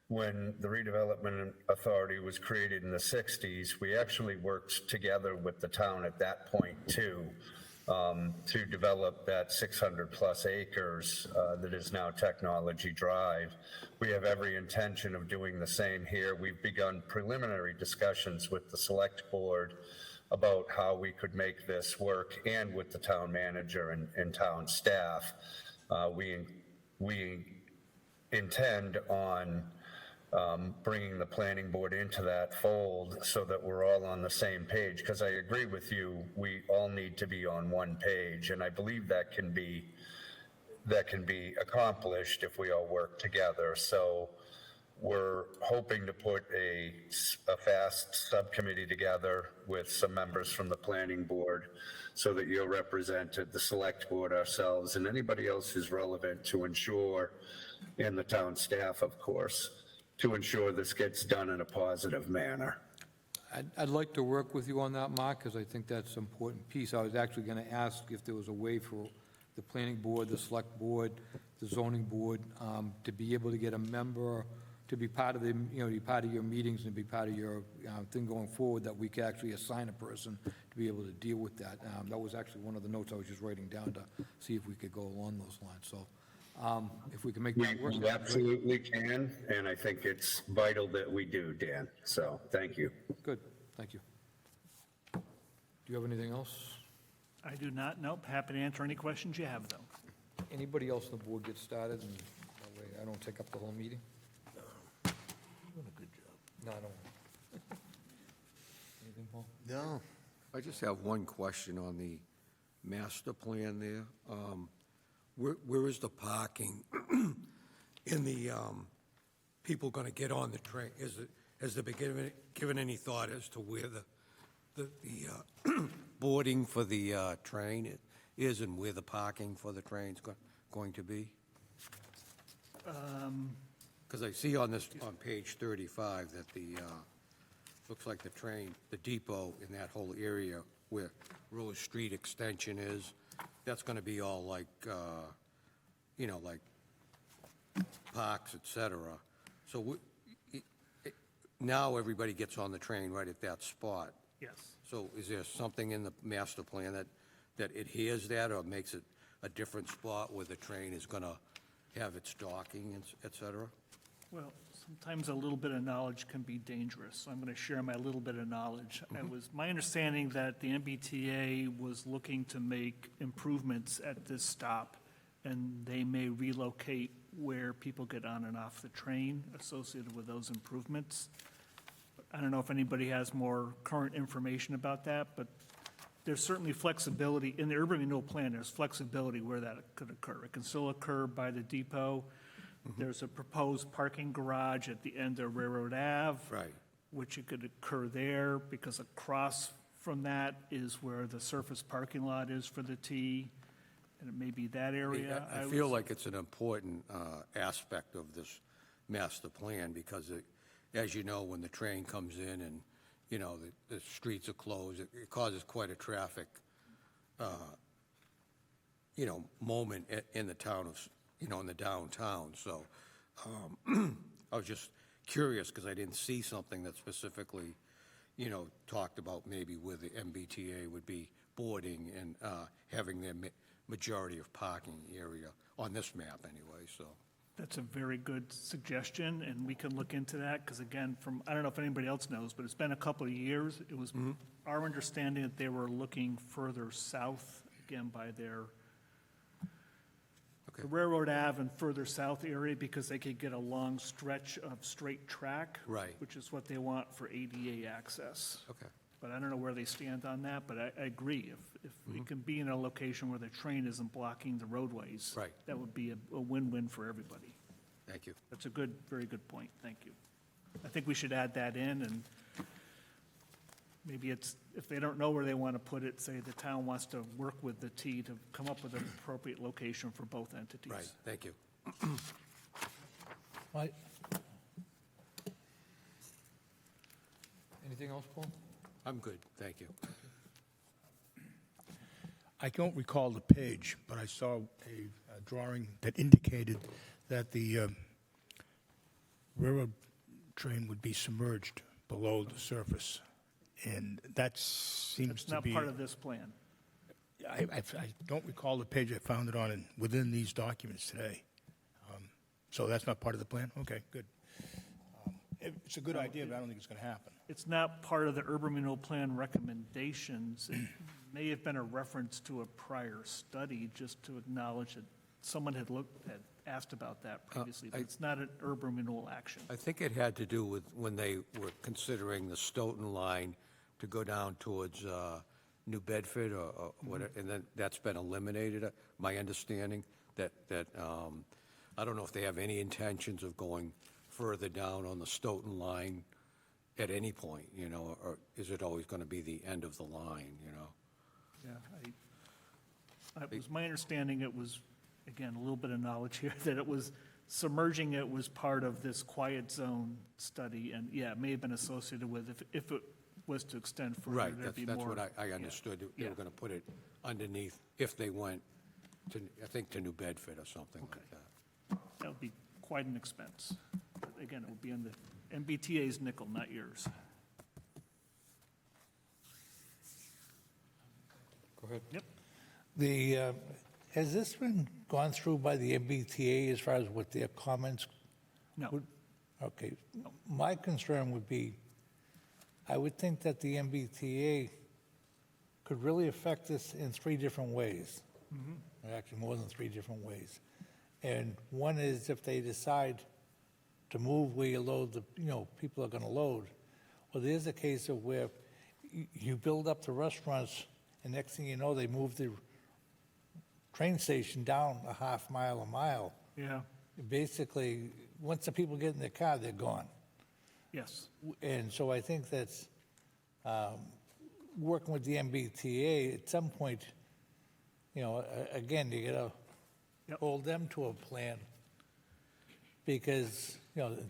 When the redevelopment authority was created in the 60s, we actually worked together with the town at that point too, to develop that 600 plus acres that is now Technology Drive. We have every intention of doing the same here. We've begun preliminary discussions with the select board about how we could make this work, and with the town manager and town staff. We intend on bringing the planning board into that fold so that we're all on the same page, because I agree with you, we all need to be on one page, and I believe that can be accomplished if we all work together. So we're hoping to put a fast subcommittee together with some members from the planning board so that you're represented, the select board, ourselves, and anybody else who's relevant to ensure, and the town staff, of course, to ensure this gets done in a positive manner. I'd like to work with you on that, Mark, because I think that's an important piece. I was actually going to ask if there was a way for the planning board, the select board, the zoning board, to be able to get a member to be part of the, be part of your meetings and be part of your thing going forward, that we could actually assign a person to be able to deal with that. That was actually one of the notes I was just writing down to see if we could go along those lines. So if we can make that work. We absolutely can, and I think it's vital that we do, Dan. So thank you. Good, thank you. Do you have anything else? I do not. Nope. Happy to answer any questions you have, though. Anybody else on the board get started, and that way I don't take up the whole meeting? Doing a good job. No, I don't. Anything, Paul? No. I just have one question on the master plan there. Where is the parking in the, people going to get on the train? Has there been given any thought as to where the boarding for the train is and where the parking for the train's going to be? Because I see on page 35 that looks like the depot in that whole area where Rose Street Extension is, that's going to be all like, like parks, et cetera. So now everybody gets on the train right at that spot. Yes. So is there something in the master plan that adheres that or makes it a different spot where the train is going to have its docking, et cetera? Well, sometimes a little bit of knowledge can be dangerous, so I'm going to share my little bit of knowledge. It was my understanding that the MBTA was looking to make improvements at this stop, and they may relocate where people get on and off the train associated with those improvements. I don't know if anybody has more current information about that, but there's certainly flexibility. In the urban renewal plan, there's flexibility where that could occur. It can still occur by the depot. There's a proposed parking garage at the end of Railroad Ave. Right. Which it could occur there, because across from that is where the surface parking lot is for the T, and it may be that area. I feel like it's an important aspect of this master plan, because as you know, when the train comes in and, you know, the streets are closed, it causes quite a traffic, you know, moment in the town of, you know, in the downtown. So I was just curious, because I didn't see something that specifically, you know, talked about maybe where the MBTA would be boarding and having their majority of parking area on this map anyway, so. That's a very good suggestion, and we can look into that, because again, I don't know if anybody else knows, but it's been a couple of years. It was our understanding that they were looking further south, again, by their Okay. the Railroad Ave and further south area, because they could get a long stretch of straight track. Right. Which is what they want for ADA access. Okay. But I don't know where they stand on that, but I agree. If we can be in a location where the train isn't blocking the roadways. Right. That would be a win-win for everybody. Thank you. That's a good, very good point. Thank you. I think we should add that in, and maybe it's, if they don't know where they want to put it, say the town wants to work with the T to come up with an appropriate location for both entities. Right, thank you. Right. Anything else, Paul? I'm good, thank you. I don't recall the page, but I saw a drawing that indicated that the railroad train would be submerged below the surface, and that seems It's to not be... part of this plan. I don't recall the page. I found it on, within these documents today. So that's not part of the plan? Okay, good. It's a good idea, but I don't think it's going to happen. It's not part of the urban renewal plan recommendations. It may have been a reference to a prior study, just to acknowledge that someone had asked about that previously, but it's not an urban renewal action. I think it had to do with when they were considering the Stoughton line to go down towards New Bedford or whatever, and then that's been eliminated, my understanding, that I don't know if they have any intentions of going further down on the Stoughton line at any point, you know, or is it always going to be the end of the line, you know? Yeah, it was my understanding, it was, again, a little bit of knowledge here, that it was, submerging it was part of this quiet zone study, and yeah, it may have been associated with, if it was to extend further, Right, there'd be more. that's what I understood. They Yeah. were going to put it underneath if they went to, I think, to New Bedford or something like that. That would be quite an expense. But again, it would be on the MBTA's nickel, not yours. Go ahead. Yep. Has this been gone through by the MBTA as far as what their comments No, would? Okay. My concern would be, I would think that the MBTA could really affect this in three different ways. Or actually, more than three different ways. And one is if they decide to move where you load the, people are going to load. Well, there's a case of where you build up the restaurants, and next thing you know, they move the train station down a half mile, a mile. yeah, Basically, once the people get in their car, they're gone. yes, And so I think that's, working with the MBTA, at some point, again, you gotta Yep. hold them to a plan, because,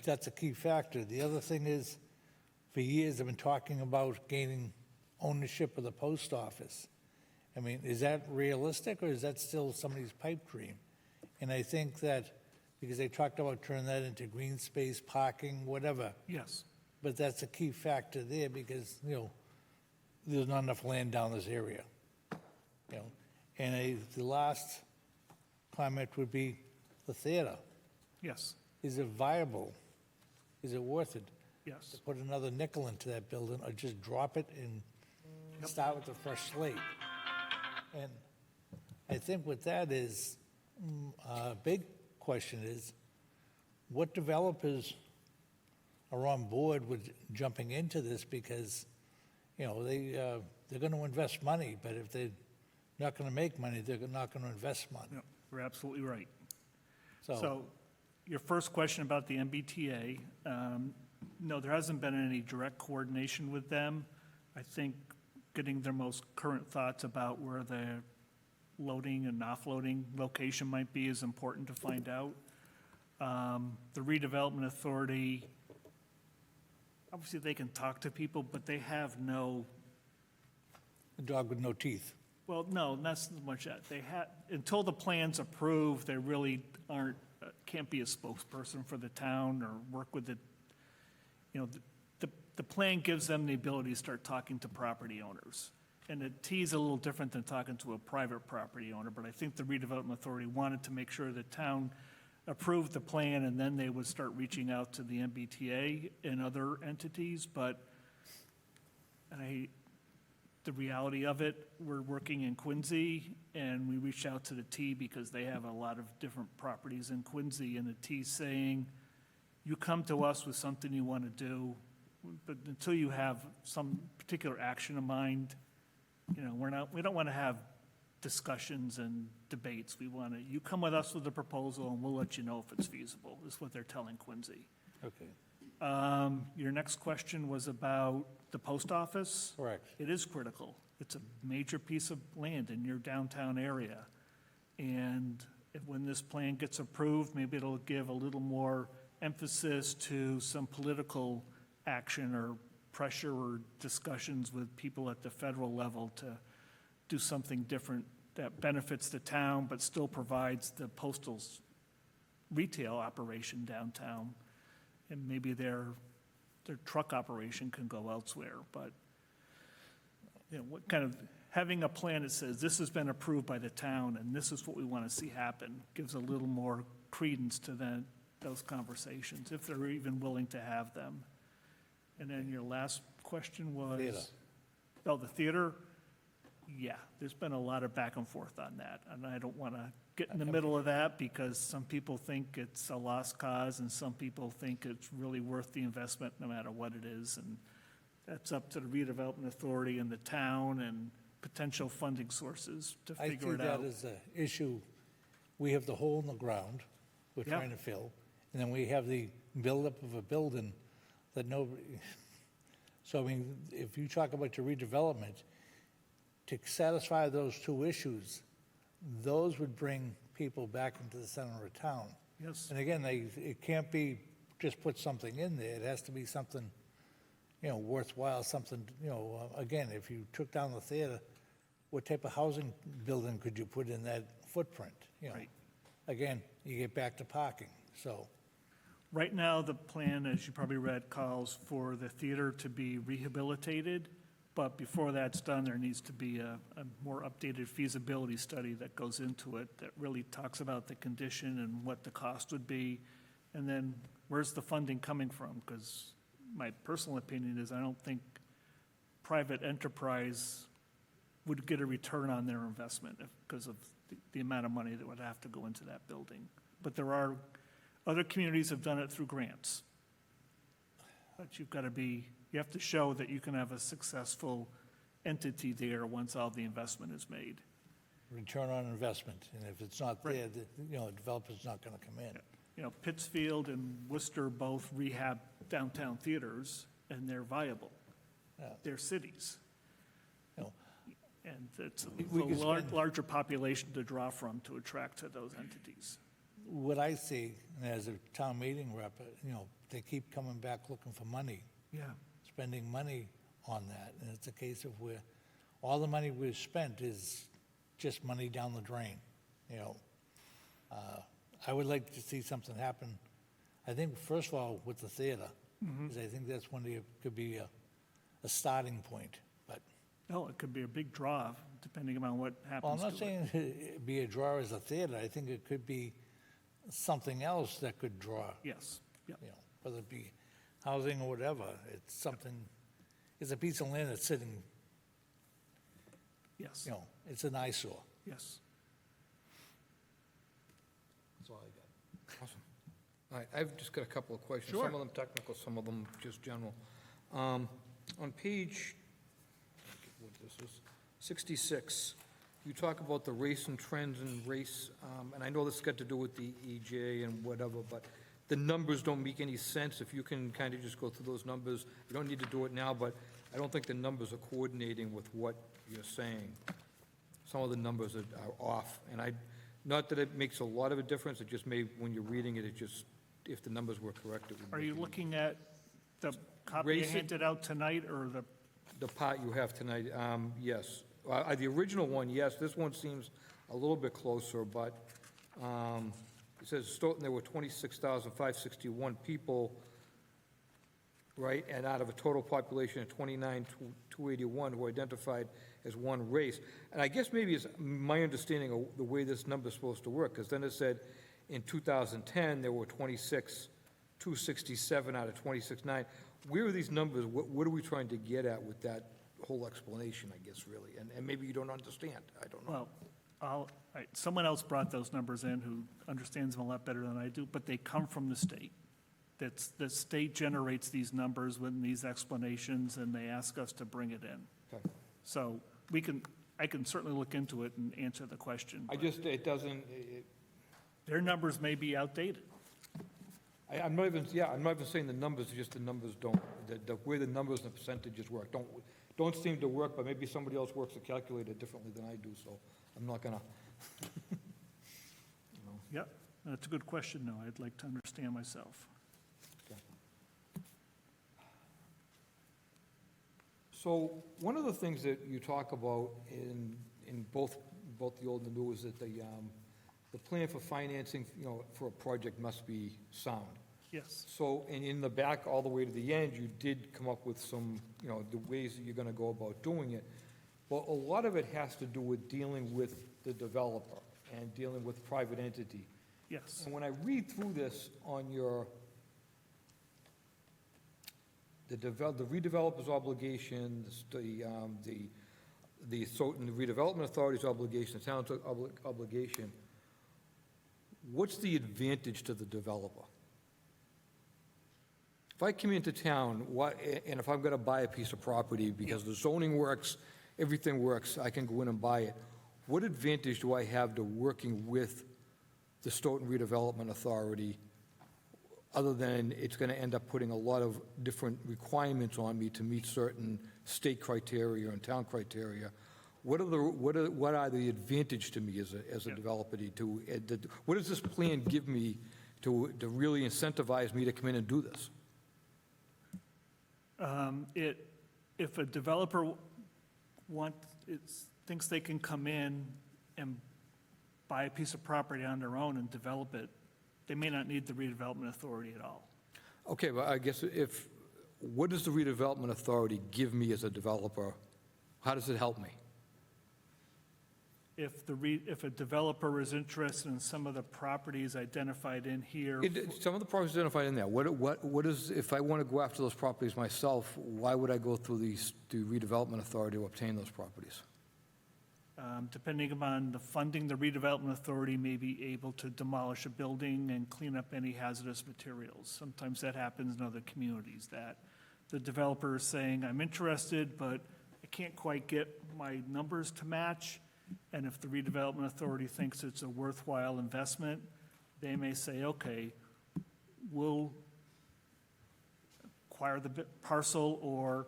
that's a key factor. The other thing is, for years, I've been talking about gaining ownership of the post office. I mean, is that realistic, or is that still somebody's pipe dream? And I think that, because they talked about turning that into green space, parking, whatever, yes, but that's a key factor there, because, there's not enough land down this area. And the last comment would be the theater. yes, Is it viable? Is it worth it yes. to put another nickel into that building, or just drop it and start with a fresh slate? And I think what that is, a big question is, what developers are on board with jumping into this? Because, they're going to invest money, but if they're not going to make money, they're not going to invest money. No, we're absolutely right. So, So, your first question about the MBTA, no, there hasn't been any direct coordination with them. I think getting their most current thoughts about where their loading and offloading location might be is important to find out. The redevelopment authority, obviously they can talk to people, but they have no, A dog with no teeth. well, no, not so much that. They have, until the plan's approved, they really aren't, can't be a spokesperson for the town or work with the, the plan gives them the ability to start talking to property owners. And the T is a little different than talking to a private property owner, but I think the redevelopment authority wanted to make sure the town approved the plan, and then they would start reaching out to the MBTA and other entities, but the reality of it, we're working in Quincy, and we reached out to the T because they have a lot of different properties in Quincy, and the T's saying, you come to us with something you want to do, but until you have some particular action in mind, we don't want to have discussions and debates. We want to, you come with us with a proposal, and we'll let you know if it's feasible, is what they're telling Quincy. Okay. Your next question was about the post office? Correct. It is critical. It's a major piece of land in your downtown area. And when this plan gets approved, maybe it'll give a little more emphasis to some political action or pressure or discussions with people at the federal level to do something different that benefits the town but still provides the postal's retail operation downtown. And maybe their truck operation can go elsewhere, but, what kind of, having a plan that says this has been approved by the town and this is what we want to see happen gives a little more credence to those conversations, if they're even willing to have them. And then your last question was? Theater. Oh, the theater? Yeah, there's been a lot of back and forth on that, and I don't want to get in the middle of that because some people think it's a lost cause and some people think it's really worth the investment no matter what it is, and that's up to the redevelopment authority and the town and potential funding sources to I figure think it that out. is the issue. We have the hole in the ground we're Yeah. trying to fill, and then we have the buildup of a building that nobody, so I mean, if you talk about your redevelopment, to satisfy those two issues, those would bring people back into the center of town. Yes, And again, it can't be just put something in there, it has to be something, worthwhile, something, again, if you took down the theater, what type of housing building could you put in that footprint, Right. Again, you get back to parking, so, right now, the plan, as you probably read, calls for the theater to be rehabilitated, but before that's done, there needs to be a more updated feasibility study that goes into it that really talks about the condition and what the cost would be, and then where's the funding coming from? Because my personal opinion is I don't think private enterprise would get a return on their investment because of the amount of money that would have to go into that building. But there are, other communities have done it through grants. But you have to show that you can have a successful entity there once all the investment is made. return on investment, and if it's not Right. there, the developer's not gonna come in. Pittsfield and Worcester both rehab downtown theaters, and they're viable. Yeah. They're cities. You know, And it's a We could spend- larger population to draw from to attract to those entities. What I see, and as a town meeting rep, they keep coming back looking for money, Yeah. spending money on that, and it's a case of where all the money we've spent is just money down the drain. I would like to see something happen, I think, first of all, with the theater, because I think that's when it could be a starting point, but, Oh, it could be a big draw, depending on what well, I'm happens not to it. saying it'd be a draw as a theater, I think it could be something else that could draw, Yes, yeah, whether it be housing or whatever, it's something, it's a piece of land that's sitting, yes, it's an eyesore. yes. That's all I got. Awesome. All right, I've just got a couple of questions. Sure. Some of them technical, some of them just general. On page, what this is, 66, you talk about the race and trends and race, and I know this got to do with the EJ and whatever, but the numbers don't make any sense. If you can kind of just go through those numbers, you don't need to do it now, but I don't think the numbers are coordinating with what you're saying. Some of the numbers are off, and not that it makes a lot of a difference, it just may, when you're reading it, it just, if the numbers were correct, it would. Are make you it- looking at the copy you Raise it. handed out tonight, or The part you have tonight, yes. The original one, yes, this one seems a little bit closer, but it says Stoughton, there were 26,561 people, right? And out of a total population of 29,281 who were identified as one race. And I guess maybe it's my understanding of the way this number's supposed to work, because then it said in 2010, there were 26,267 out of 26,9. Where are these numbers? What are we trying to get at with that whole explanation, I guess, really? And maybe you don't understand, I don't know. well, all right, someone else brought those numbers in who understands them a lot better than I do, but they come from the state. The state generates these numbers with these explanations, and they ask us to bring it in. Okay. So I can certainly look into it and answer the question. I but just, it doesn't, Their numbers may be outdated. I'm not even saying the numbers, it's just the numbers don't, the way the numbers and the percentages work, don't seem to work, but maybe somebody else works the calculator differently than I do, so I'm not gonna. Yep, that's a good question, though. I'd like to understand myself. So, one of the things that you talk about in both the old and the new is that the plan for financing, for a project must be sound. Yes, So, and in the back, all the way to the end, you did come up with some, the ways that you're gonna go about doing it. Well, a lot of it has to do with dealing with the developer and dealing with private entity. yes. And when I read through this on your, the redeveloper's obligations, the Stoughton redevelopment authority's obligation, the town's obligation, what's the advantage to the developer? If I come into town, and if I'm gonna buy a piece of property, because the zoning works, everything works, I can go in and buy it, what advantage do I have to working with the Stoughton redevelopment authority, other than it's gonna end up putting a lot of different requirements on me to meet certain state criteria and town criteria? What are the advantage to me as a Yeah. developer what does this plan give me to really incentivize me to come in and do this? If a developer thinks they can come in and buy a piece of property on their own and develop it, they may not need the redevelopment authority at all. Okay, but I guess what does the redevelopment authority give me as a developer? How does it help me? If a developer is interested in some of the properties identified in here, Some of the properties identified in there, what is, if I want to go after those properties myself, why would I go through the redevelopment authority to obtain those properties? depending upon the funding, the redevelopment authority may be able to demolish a building and clean up any hazardous materials. Sometimes that happens in other communities, that the developer is saying, I'm interested, but I can't quite get my numbers to match. And if the redevelopment authority thinks it's a worthwhile investment, they may say, okay, we'll acquire the parcel, or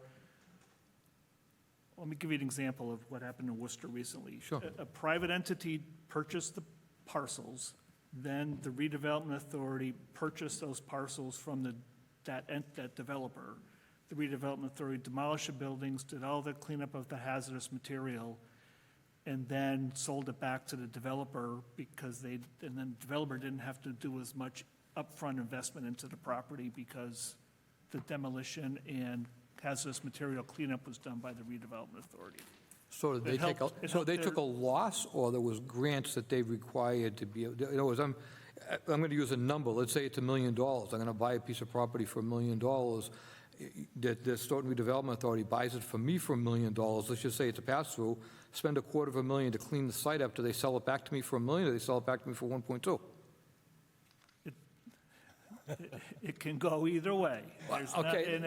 let me give you an example of what happened in Worcester recently. Sure. A private entity purchased the parcels, then the redevelopment authority purchased those parcels from that developer. The redevelopment authority demolished the buildings, did all the cleanup of the hazardous material, and then sold it back to the developer and then the developer didn't have to do as much upfront investment into the property because the demolition and hazardous material cleanup was done by the redevelopment authority. So did they It helped- it helped took a their- loss, or there was grants that they required to be, in other words, I'm going to use a number, let's say it's $1 million, I'm going to buy a piece of property for $1 million, the Stoughton Redevelopment Authority buys it from me for $1 million, let's just say it's a pass-through, spend $250,000 to clean the site up, do they sell it back to me for $1 million, or do they sell it back to me for 1.2? It can go either way. There's not- Okay. And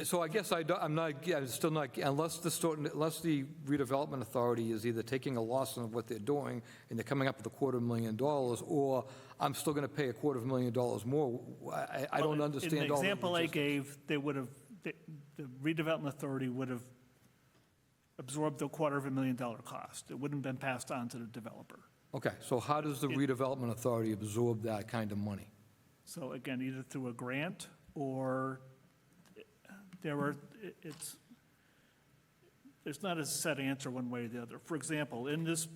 So I guess I'm still not, unless the redevelopment authority is either taking a loss on what they're doing and they're coming up with $250,000, or I'm still going to pay $250,000 more. I don't understand all In the the example I logistics. gave, they would have, the redevelopment authority would have absorbed the $250,000 cost. It wouldn't have been passed on to the developer. Okay, so how does the redevelopment authority absorb that kind of money? So again, either through a grant or there's not a set answer one way or the other. For example, in this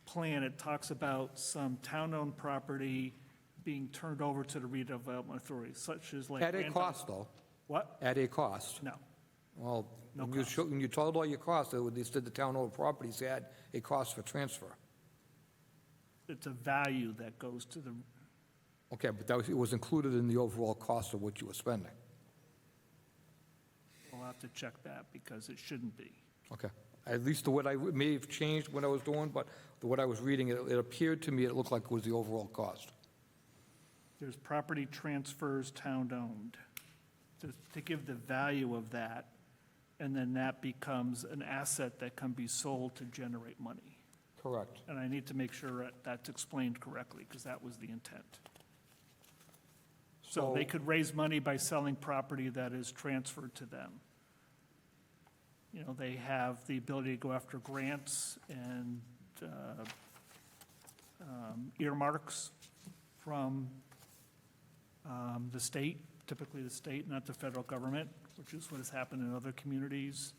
plan, it talks about some town-owned property being turned over to the redevelopment authority, such as like. At a cost, though. What? At a cost. No. Well, No when you told all your costs, they said the town-owned properties had a cost for transfer. It's a value that goes to the, Okay, but it was included in the overall cost of what you were spending. we'll have to check that because it shouldn't be. Okay. At least what I may have changed when I was doing, but what I was reading, it appeared to me, it looked like it was the overall cost. There's property transfers town-owned, to give the value of that, and then that becomes an asset that can be sold to generate money. Correct. And I need to make sure that that's explained correctly, because that was the intent. So they could raise money by selling property that is transferred to them. You know, they have the ability to go after grants and earmarks from the state, typically the state, not the federal government, which is what has happened in other communities.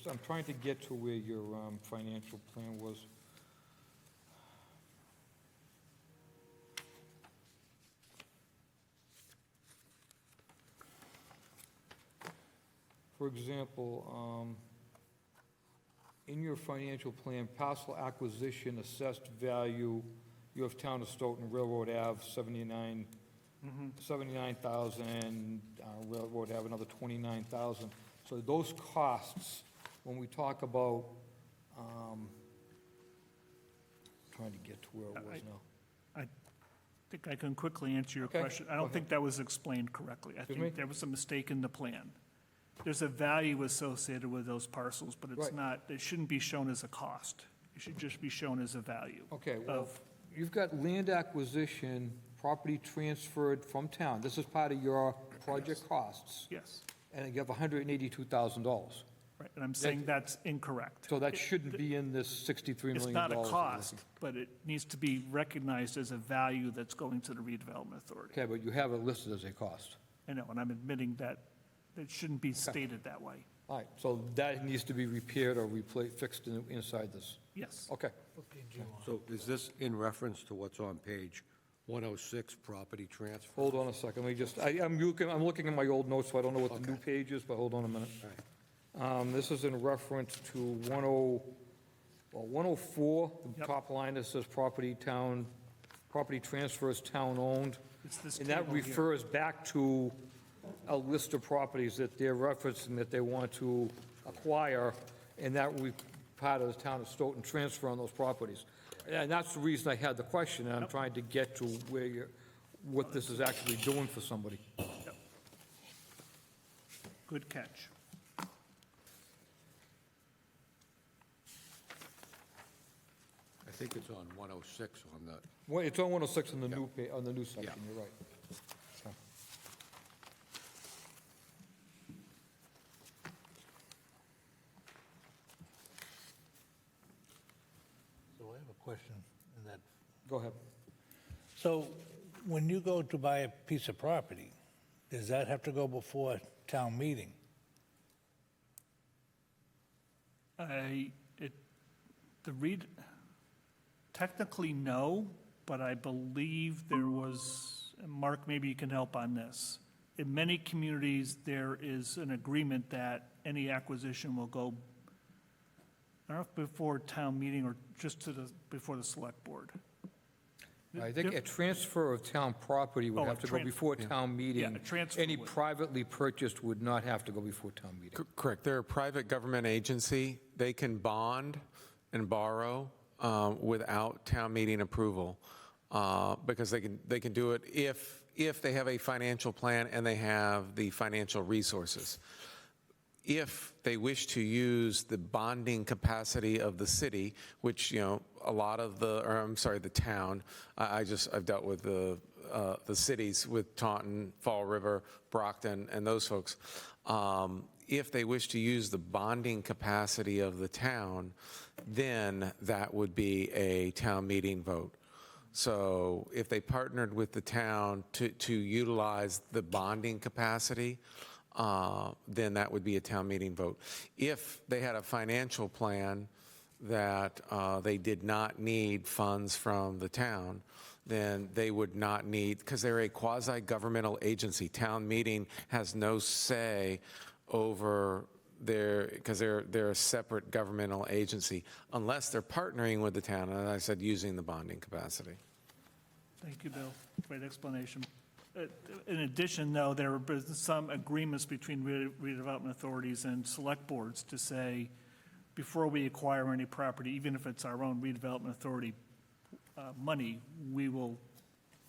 I'm trying to get to where your financial plan was. For example, in your financial plan, parcel acquisition, assessed value, you have Town of Stoughton, Railroad Ave, 79,000, Railroad Ave, another 29,000. So those costs, when we talk about, trying to get to where it was now. I think I can quickly answer your Okay, question. I go don't ahead. think that was explained correctly. I Excuse me? think there was a mistake in the plan. There's a value associated with those parcels, but it's Right. not, it shouldn't be shown as a cost. It should just be shown as a value. Okay, well, Of- you've got land acquisition, property transferred from town. This is part of your project costs, Yes, and you have $182,000. right, and I'm saying that's incorrect. So that shouldn't be in this $63 million. It's not a that we're cost, looking- but it needs to be recognized as a value that's going to the redevelopment authority. Okay, but you have it listed as a cost. I know, and I'm admitting that it shouldn't be stated that way. All right, so that needs to be repaired or fixed inside this. Yes. Okay. So is this in reference to what's on page 106, property transfer? Hold on a second, let me just, I'm looking at my old notes, so I don't know what the new Okay. page is, but hold on a minute. All right. This is in reference to 104, the Yep. top line, that says property transfers town-owned. It's this And that table here. refers back to a list of properties that they're referencing that they want to acquire, and that will be part of the town of Stoughton transfer on those properties. And that's the reason I had the question, and I'm trying to get to what this is actually doing for somebody. Good catch. I think it's on 106 on the, Well, it's on 106 on the on the new section, Yeah. you're right. Okay. So I have a question in that. Go ahead. So when you go to buy a piece of property, does that have to go before town meeting? Technically, no, but I believe there was, and Mark, maybe you can help on this. In many communities, there is an agreement that any acquisition will go, I don't know if before town meeting or just before the select board. I think a transfer of town property would Oh, a have to go before town meeting. Yeah, a transfer Any would. privately purchased would not have to go before town meeting. Correct. They're a private government agency. They can bond and borrow without town meeting approval, because they can do it if if they have a financial plan and they have the financial resources. If they wish to use the bonding capacity of the city, which, a lot of the town, I've dealt with the cities with Taunton, Fall River, Brockton, and those folks. If they wish to use the bonding capacity of the town, then that would be a town meeting vote. So if they partnered with the town to utilize the bonding capacity, then that would be a town meeting vote. If they had a financial plan that they did not need funds from the town, then they would not need, because they're a quasi-governmental agency. Town meeting has no say over because they're a separate governmental agency, unless they're partnering with the town, and as I said, using the bonding capacity. Thank you, Bill. Great explanation. In addition, though, there have been some agreements between redevelopment authorities and select boards to say, before we acquire any property, even if it's our own redevelopment authority money, we will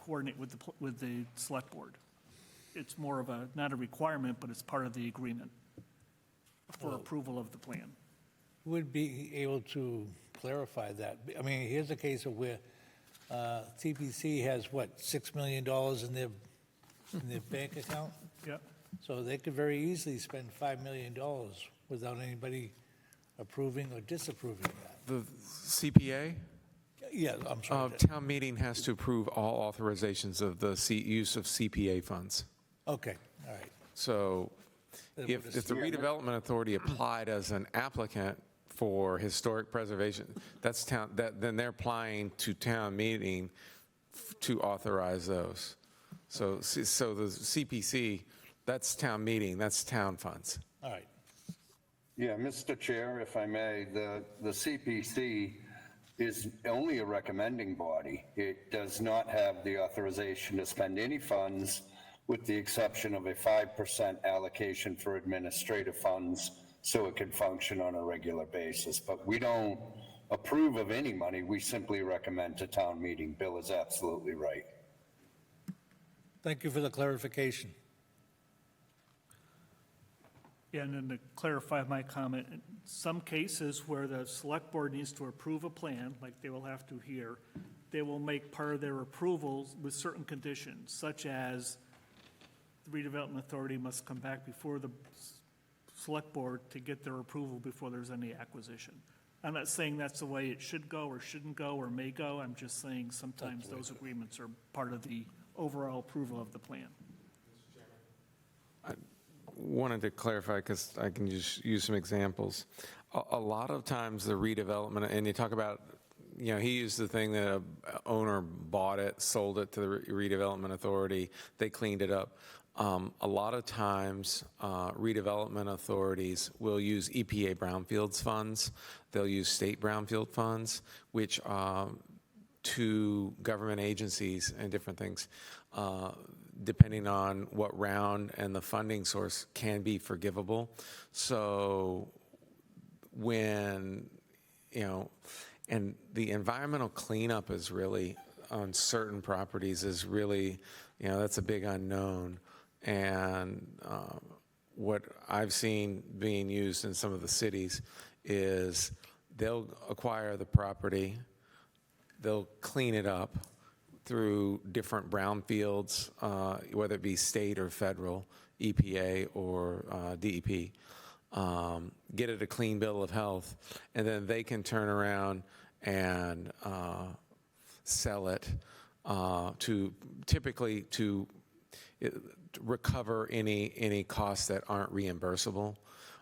coordinate with the select board. It's more of not a requirement, but it's part of the agreement for approval of the plan. Would be able to clarify that. I mean, here's a case of where TPC has, what, $6 million in their bank account? Yep. So they could very easily spend $5 million without anybody approving or disapproving that. The CPA? Yeah, I'm sorry. Town meeting has to approve all authorizations of the use of CPA funds. Okay, all right. So if the redevelopment authority applied as an applicant for historic preservation, that's then they're applying to town meeting to authorize those. So the CPC, that's town meeting, that's town funds. All right. Yeah, Mr. Chair, if I may, the CPC is only a recommending body. It does not have the authorization to spend any funds, with the exception of a 5% allocation for administrative funds, so it can function on a regular basis. But we don't approve of any money, we simply recommend to town meeting. Bill is absolutely right. Thank you for the clarification. Yeah, and then to clarify my comment, in some cases where the select board needs to approve a plan, like they will have to here, they will make part of their approvals with certain conditions, such as the redevelopment authority must come back before the select board to get their approval before there's any acquisition. I'm not saying that's the way it should go or shouldn't go or may go. I'm just saying sometimes those agreements are part of the overall approval of the plan. Wanted to clarify, because I can just use some examples. A lot of times the redevelopment, and you talk about, he used the thing that a owner bought it, sold it to the redevelopment authority, they cleaned it up. A lot of times redevelopment authorities will use EPA brownfields funds, they'll use state brownfield funds, which to government agencies and different things, depending on what round and the funding source, can be forgivable. So when, and the environmental cleanup is really, on certain properties, is really, that's a big unknown. And what I've seen being used in some of the cities is they'll acquire the property, they'll clean it up through different brownfields, whether it be state or federal, EPA or DEP, get it a clean bill of health, and then they can turn around and sell it typically to recover any costs that aren't reimbursable,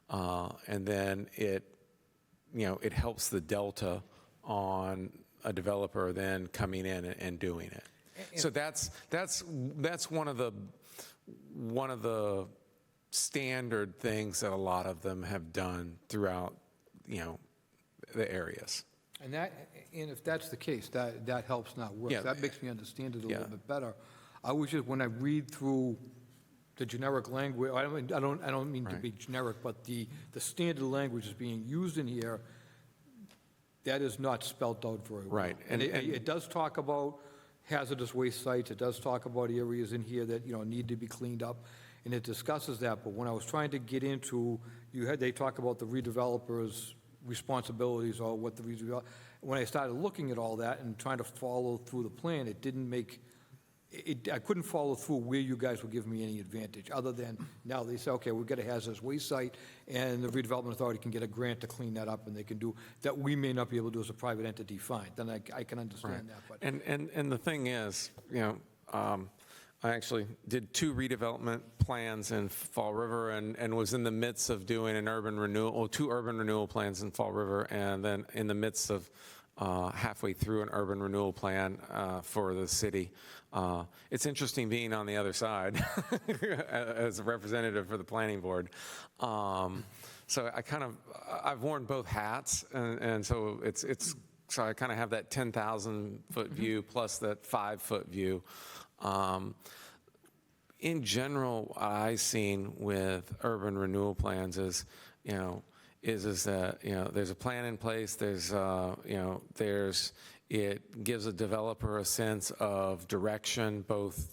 and then it helps the delta on a developer then coming in and doing it. So that's one of the standard things that a lot of them have done throughout, the areas. And if that's the case, that helps not worse. Yeah. That makes me understand it a Yeah. little bit better. I was just, when I read through the generic language, I don't mean to be generic, but the standard language is being used in here, that is not spelled out very well. Right. And it does talk about hazardous waste sites. It does talk about areas in here that, need to be cleaned up, and it discusses that. But when I was trying to get into, they talk about the redevelopers' responsibilities or what the redevelop. When I started looking at all that and trying to follow through the plan, it didn't make, I couldn't follow through where you guys were giving me any advantage, other than now they say, okay, we've got a hazardous waste site, and the redevelopment authority can get a grant to clean that up, and they can do, that we may not be able to do as a private entity, fine, then I can understand that, but. And the thing is, I actually did 2 redevelopment plans in Fall River and was in the midst of doing an urban renewal, 2 urban renewal plans in Fall River, and then in the midst of halfway through an urban renewal plan for the city. It's interesting being on the other side as a representative for the planning board. So I've worn both hats, and so so I kind of have that 10,000-foot view plus that 5-foot view. In general, what I've seen with urban renewal plans is, is that, there's a plan in place, it gives a developer a sense of direction, both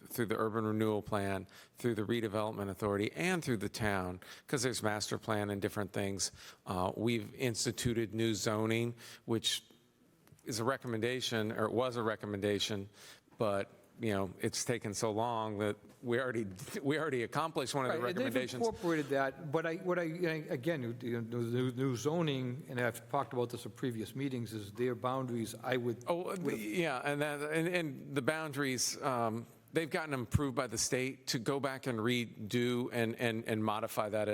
through the urban renewal plan, through the redevelopment authority, and through the town, because there's master plan and different things. We've instituted new zoning, which is a recommendation, or it was a recommendation, but it's taken so long that we already accomplished one of the Right, and recommendations. they've incorporated that, but again, the new zoning, and I've talked about this in previous meetings, is their boundaries, Yeah, and the boundaries, they've gotten approved by the state to go back and redo and modify that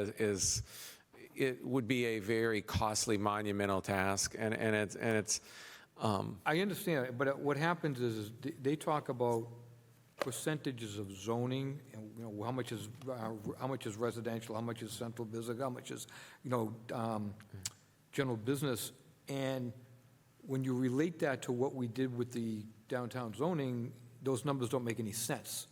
it would be a very costly monumental task, and it's. I understand, but what happens is they talk about percentages of zoning, and how much is residential, how much is central business, how much is, general business, and when you relate that to what we did with the downtown zoning, those numbers don't make any sense.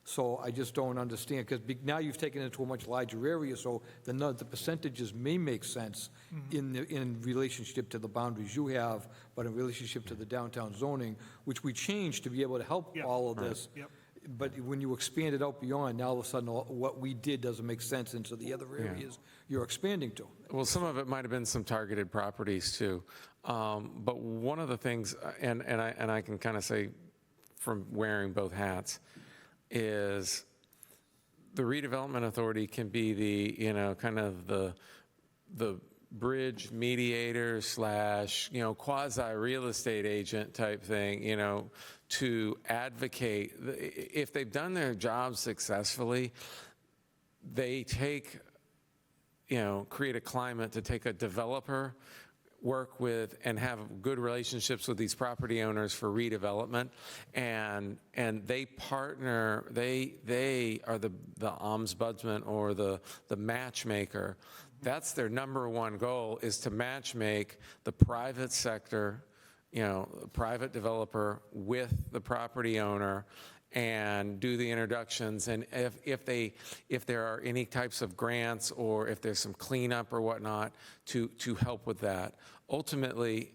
So I just don't understand, because now you've taken it into a much larger area, so the percentages may make sense in relationship to the boundaries you have, but in relationship to the downtown zoning, which we changed to be able to help Yep. all of this. Yep. But when you expand it out beyond, now all of a sudden, what we did doesn't make sense into the other areas you're expanding to. Well, some of it might have been some targeted properties too. But one of the things, and I can kind of say from wearing both hats, is the redevelopment authority can be the, kind of the bridge mediator / quasi real estate agent type thing, to advocate. If they've done their job successfully, they take, create a climate to take a developer, work with and have good relationships with these property owners for redevelopment, and they partner, they are the ombudsman or the matchmaker. That's their number one goal, is to matchmake the private sector, private developer with the property owner, and do the introductions, and if there are any types of grants or if there's some cleanup or whatnot, to help with that. Ultimately,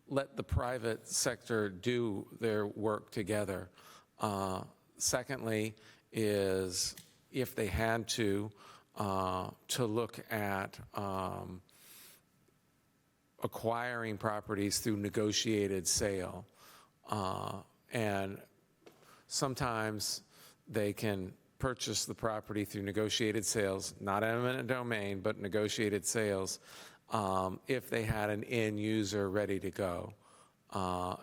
let the private sector do their work together. Secondly, is if they had to look at acquiring properties through negotiated sale, and sometimes they can purchase the property through negotiated sales, not eminent domain, but negotiated sales, if they had an end user ready to go,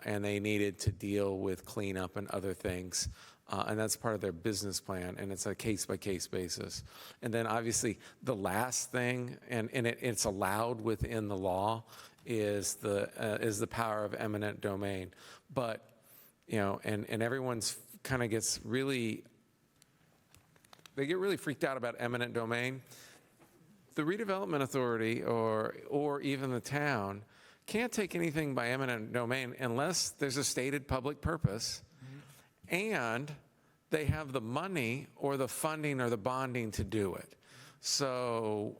and they needed to deal with cleanup and other things. And that's part of their business plan, and it's a case-by-case basis. And then obviously the last thing, and it's allowed within the law, is the power of eminent domain. But, and everyone's kind of gets really, they get really freaked out about eminent domain. The redevelopment authority or even the town can't take anything by eminent domain unless there's a stated public purpose, and they have the money or the funding or the bonding to do it. So,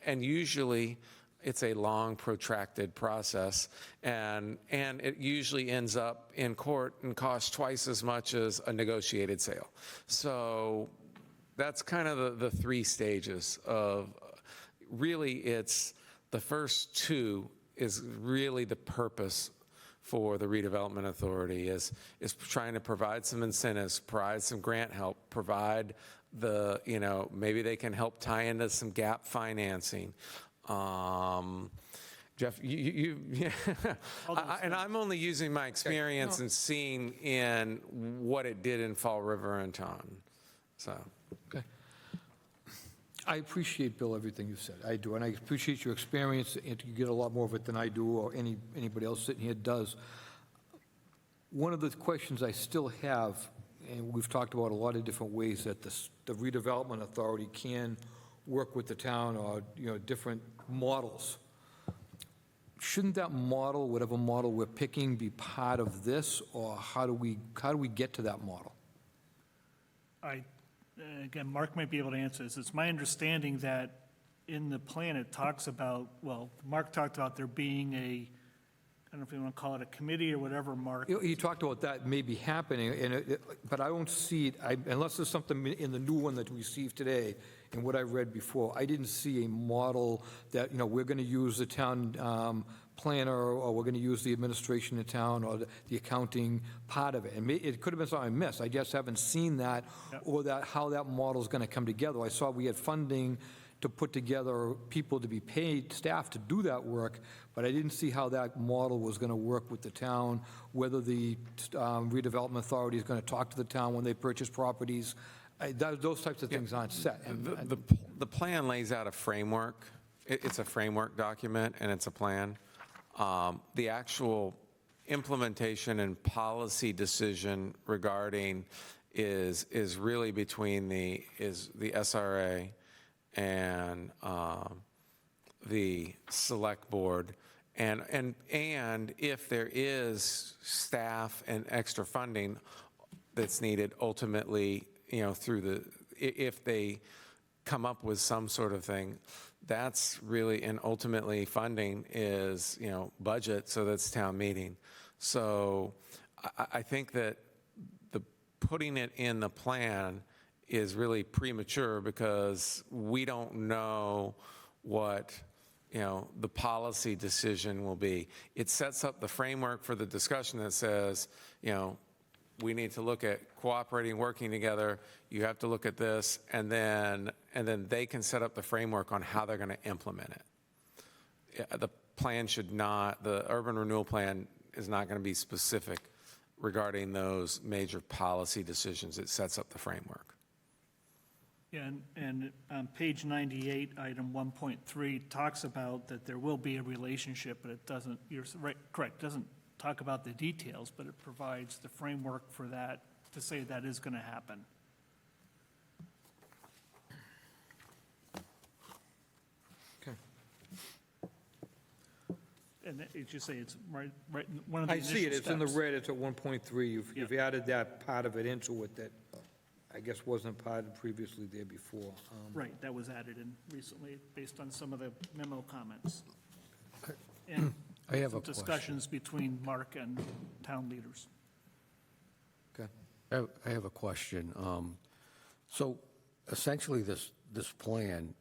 and usually it's a long, protracted process, and it usually ends up in court and costs twice as much as a negotiated sale. So that's kind of the three stages of, really, it's the first two is really the purpose for the redevelopment authority, is trying to provide some incentives, provide some grant help, provide the, maybe they can help tie into some gap financing. Jeff, yeah. And I'm only using my experience and seeing in what it did in Fall River and Taunton, so. Okay. I appreciate, Bill, everything you said. I do, and I appreciate your experience, and you get a lot more of it than I do, or anybody else sitting here does. One of the questions I still have, and we've talked about a lot of different ways that the redevelopment authority can work with the town, or, different models. Shouldn't that model, whatever model we're picking, be part of this, or how do we get to that model? Again, Mark might be able to answer this. It's my understanding that in the plan, it talks about, well, Mark talked about there being I don't know if you want to call it a committee or whatever, Mark. You talked about that maybe happening, but I don't see it, unless there's something in the new one that we received today and what I read before. I didn't see a model that, we're going to use the town planner, or we're going to use the administration in town, or the accounting part of it. And it could have been something I missed. I just haven't seen that, or how that model is going to come together. I saw we had funding to put together people to be paid, staff to do that work, but I didn't see how that model was going to work with the town, whether the redevelopment authority is going to talk to the town when they purchase properties. Those types of things aren't set. The plan lays out a framework. It's a framework document, and it's a plan. The actual implementation and policy decision regarding is really between the SRA and the select board, and if there is staff and extra funding that's needed, ultimately, if they come up with some sort of thing, that's really, and ultimately funding is, budget, so that's town meeting. So I think that putting it in the plan is really premature, because we don't know what, the policy decision will be. It sets up the framework for the discussion that says, we need to look at cooperating, working together. You have to look at this, and then they can set up the framework on how they're going to implement it. The plan should not, the urban renewal plan is not going to be specific regarding those major policy decisions. It sets up the framework. Yeah, and on page 98, item 1.3 talks about that there will be a relationship, but it doesn't, you're right, correct, doesn't talk about the details, but it provides the framework for that, to say that is going to happen. Okay. And it should say it's right in one of the I initial see it, it's in the steps. red, it's at 1.3. You've added that part of it into it that I guess wasn't part of previously there before. Right, that was added in recently, based on some of the memo comments. And I have a some discussions between Mark and town leaders. Okay. I have a question. So essentially, this plan,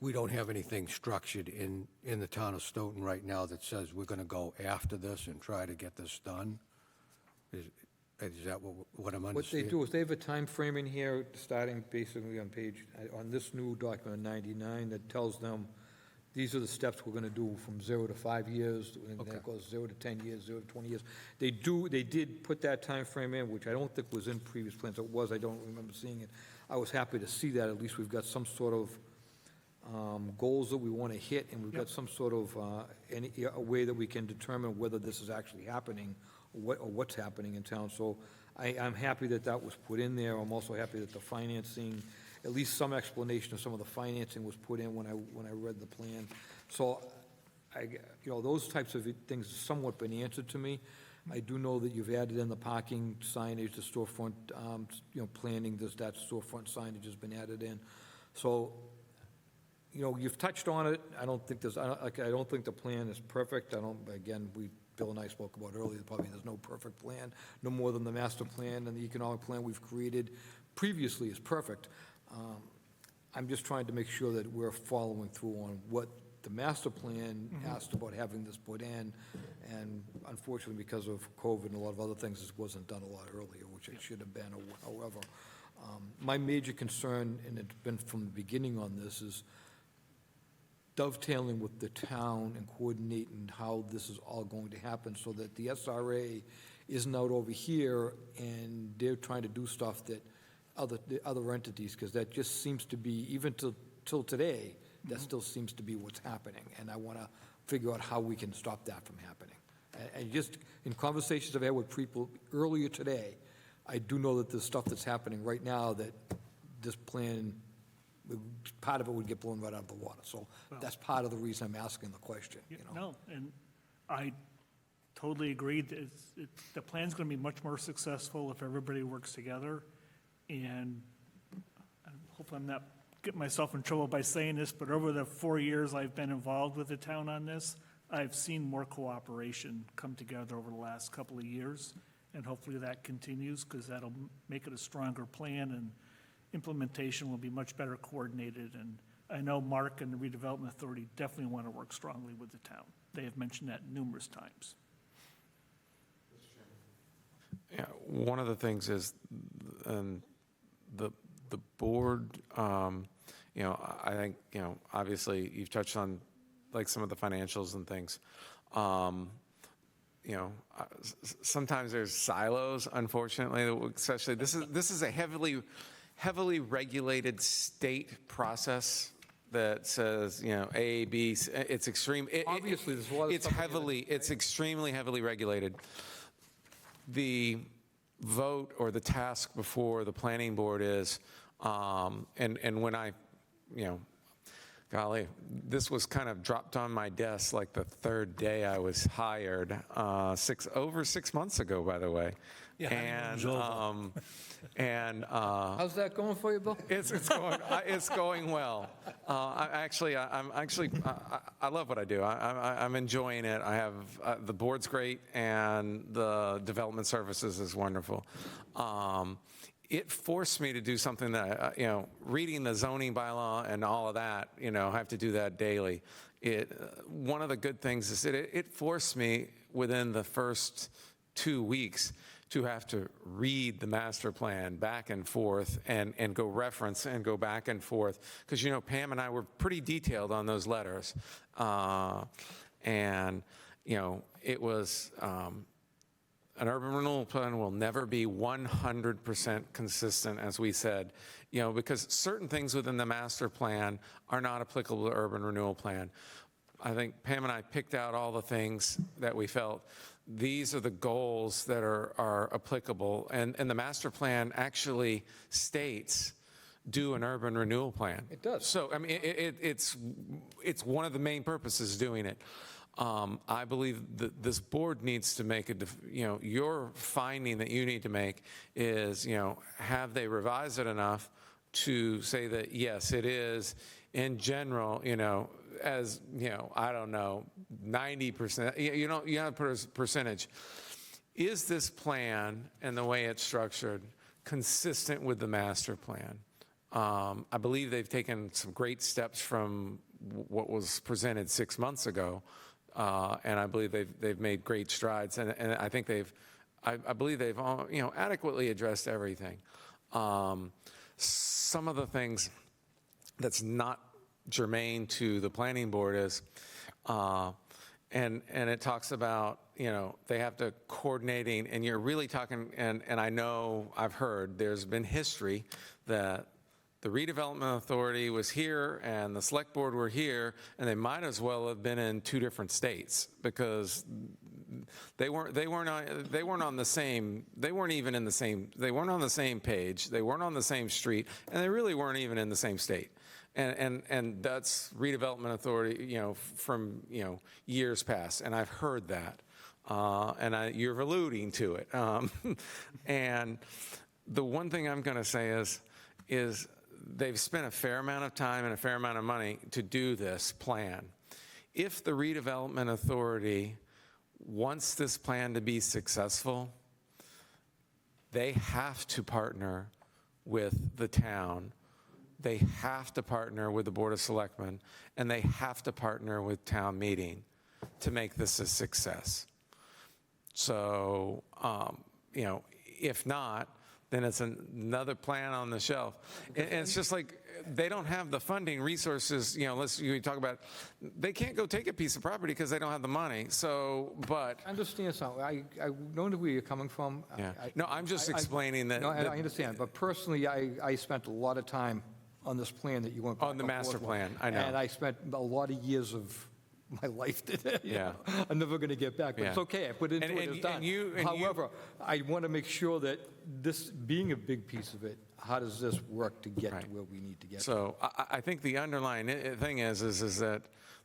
we don't have anything structured in the town of Stoughton right now that says we're going to go after this and try to get this done? Is that what I'm understanding? What they do is they have a time frame in here, starting basically on this new document 99, that tells them, these are the steps we're going to do from 0 to 5 years, and then it goes 0 to 10 years, 0 to 20 years. They did put that time frame in, which I don't think was in previous plans. It was, I don't remember seeing it. I was happy to see that. At least we've got some sort of goals that we want to hit, and we've got some sort of a way that we can determine whether this is actually happening, or what's happening in town. So I'm happy that that was put in there. I'm also happy that the financing, at least some explanation of some of the financing was put in when I read the plan. So, those types of things have somewhat been answered to me. I do know that you've added in the parking signage, the storefront, planning, that storefront signage has been added in. So you know, you've touched on it. I don't think there's, I don't think the plan is perfect. Again, Bill and I spoke about earlier, probably there's no perfect plan, no more than the master plan and the economic plan we've created previously is perfect. I'm just trying to make sure that we're following through on what the master plan asked about having this put in, and unfortunately, because of COVID and a lot of other things, this wasn't done a lot earlier, which it should have been. However, my major concern, and it's been from the beginning on this, is dovetailing with the town and coordinating how this is all going to happen, so that the SRA isn't out over here and they're trying to do stuff that the other entities, because that just seems to be, even till today, that still seems to be what's happening, and I want to figure out how we can stop that from happening. And just in conversations I've had with people earlier today, I do know that there's stuff that's happening right now that this plan, part of it would get blown right out of the water. So that's part of the reason I'm asking the question, you know? No, and I totally agree. The plan's going to be much more successful if everybody works together. And I hope I'm not getting myself in trouble by saying this, but over the 4 years I've been involved with the town on this, I've seen more cooperation come together over the last couple of years. And hopefully that continues, because that'll make it a stronger plan, and implementation will be much better coordinated. And I know Mark and the Redevelopment Authority definitely want to work strongly with the town. They have mentioned that numerous times. Yeah, one of the things is, the board, you know, I think, you know, obviously you've touched on like some of the financials and things. You know, sometimes there's silos, unfortunately, especially, this is a heavily regulated state process that says, you know, A, B, it's extreme. Obviously, there's a lot of it's stuff in heavily, it's extremely heavily regulated. The vote or the task before the planning board is, and when I, you know, golly, this was kind of dropped on my desk like the third day I was hired, over 6 months ago, by the way. Yeah, And, honeymoon's How's that going for you, Bill? it's going well. I love what I do. I'm enjoying it. I have, the board's great, and the development services is wonderful. It forced me to do something that, you know, reading the zoning bylaw and all of that, you know, I have to do that daily. One of the good things is that it forced me within the first 2 weeks to have to read the master plan back and forth and go reference and go back and forth. Because, you know, Pam and I were pretty detailed on those letters. And, you know, it was, an urban renewal plan will never be 100% consistent, as we said, you know, because certain things within the master plan are not applicable to urban renewal plan. I think Pam and I picked out all the things that we felt these are the goals that are applicable, and the master plan actually states do an urban renewal plan. It does. So, I mean, it's one of the main purposes doing it. I believe that this board needs to make you know, your finding that you need to make is, you know, have they revised it enough to say that, yes, it is, in general, you know, as, you know, I don't know, 90%, you know, you have a percentage. Is this plan and the way it's structured consistent with the master plan? I believe they've taken some great steps from what was presented 6 months ago. And I believe they've made great strides, and I think I believe they've you know, adequately addressed everything. Some of the things that's not germane to the planning board is, and it talks about, you know, they have to coordinating, and you're really talking, and I know I've heard there's been history that the redevelopment authority was here and the select board were here, and they might as well have been in two different states, because they weren't on the same page, they weren't on the same street, and they really weren't even in the same state. And that's redevelopment authority, you know, from, you know, years past, and I've heard that, and you're alluding to it. And the one thing I'm going to say is they've spent a fair amount of time and a fair amount of money to do this plan. If the redevelopment authority wants this plan to be successful, they have to partner with the town. They have to partner with the Board of Selectmen, and they have to partner with town meeting to make this a success. So, if not, then it's another plan on the shelf. And it's just like, they don't have the funding resources, you talk about, they can't go take a piece of property because they don't have the money, so, but, I understand something. I know where you're coming from. yeah. No, I'm just explaining that. No, I understand, but personally, I spent a lot of time on this plan that you went back On the and master forth plan, with. I know. And I spent a lot of years of my life to that. Yeah. I'm never going to get back, but it's Yeah. okay, I put into it, And it's done. you- However, I want to make sure that this being a big piece of it, how does this work to get to Right. where we need to get to? So I think the underlying thing is that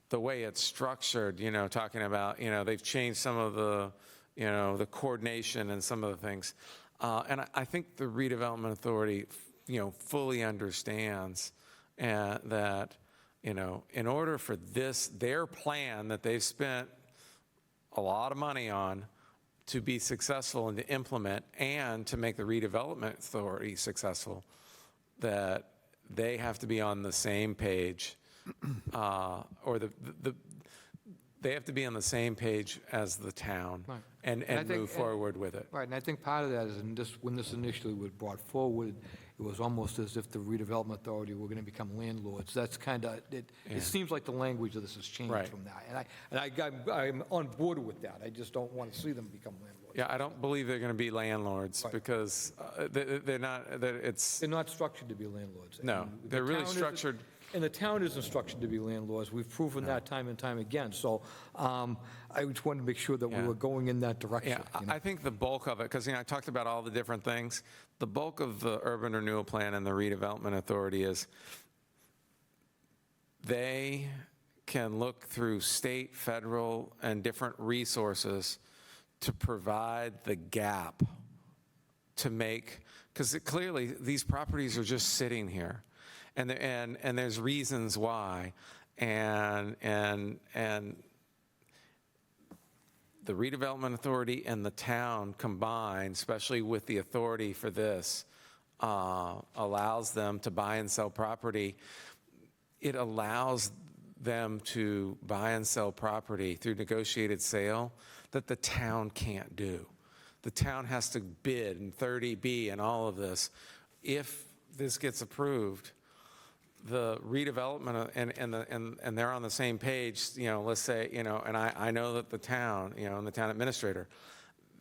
the way it's structured, talking about, they've changed some of the, the coordination and some of the things. And I think the redevelopment authority, fully understands that, in order for their plan that they've spent a lot of money on to be successful and to implement and to make the redevelopment authority successful, that they have to be on the same page, or they have to be on the same page as the town Right. and And I think- move forward with it. Right, and I think part of that is when this initially was brought forward, it was almost as if the redevelopment authority were going to become landlords. That's kind of, it seems like the language of this has changed Right. from that. And I'm on board with that. I just don't want to see them become landlords. Yeah, I don't believe they're going to be landlords Right. because they're not, it's, They're not structured to be landlords. No, And the they're really town isn't- structured- And the town isn't structured to be landlords. We've proven that time and time again. So I just wanted to make sure that we Yeah. were going in that direction. yeah, I think the bulk of it, because, I talked about all the different things, the bulk of the urban renewal plan and the redevelopment authority is they can look through state, federal, and different resources to provide the gap to make, because clearly, these properties are just sitting here, and there's reasons why, and the redevelopment authority and the town combined, especially with the authority for this, allows them to buy and sell property. It allows them to buy and sell property through negotiated sale that the town can't do. The town has to bid in 30B and all of this. If this gets approved, the redevelopment and they're on the same page, let's say, and I know that the town, and the town administrator,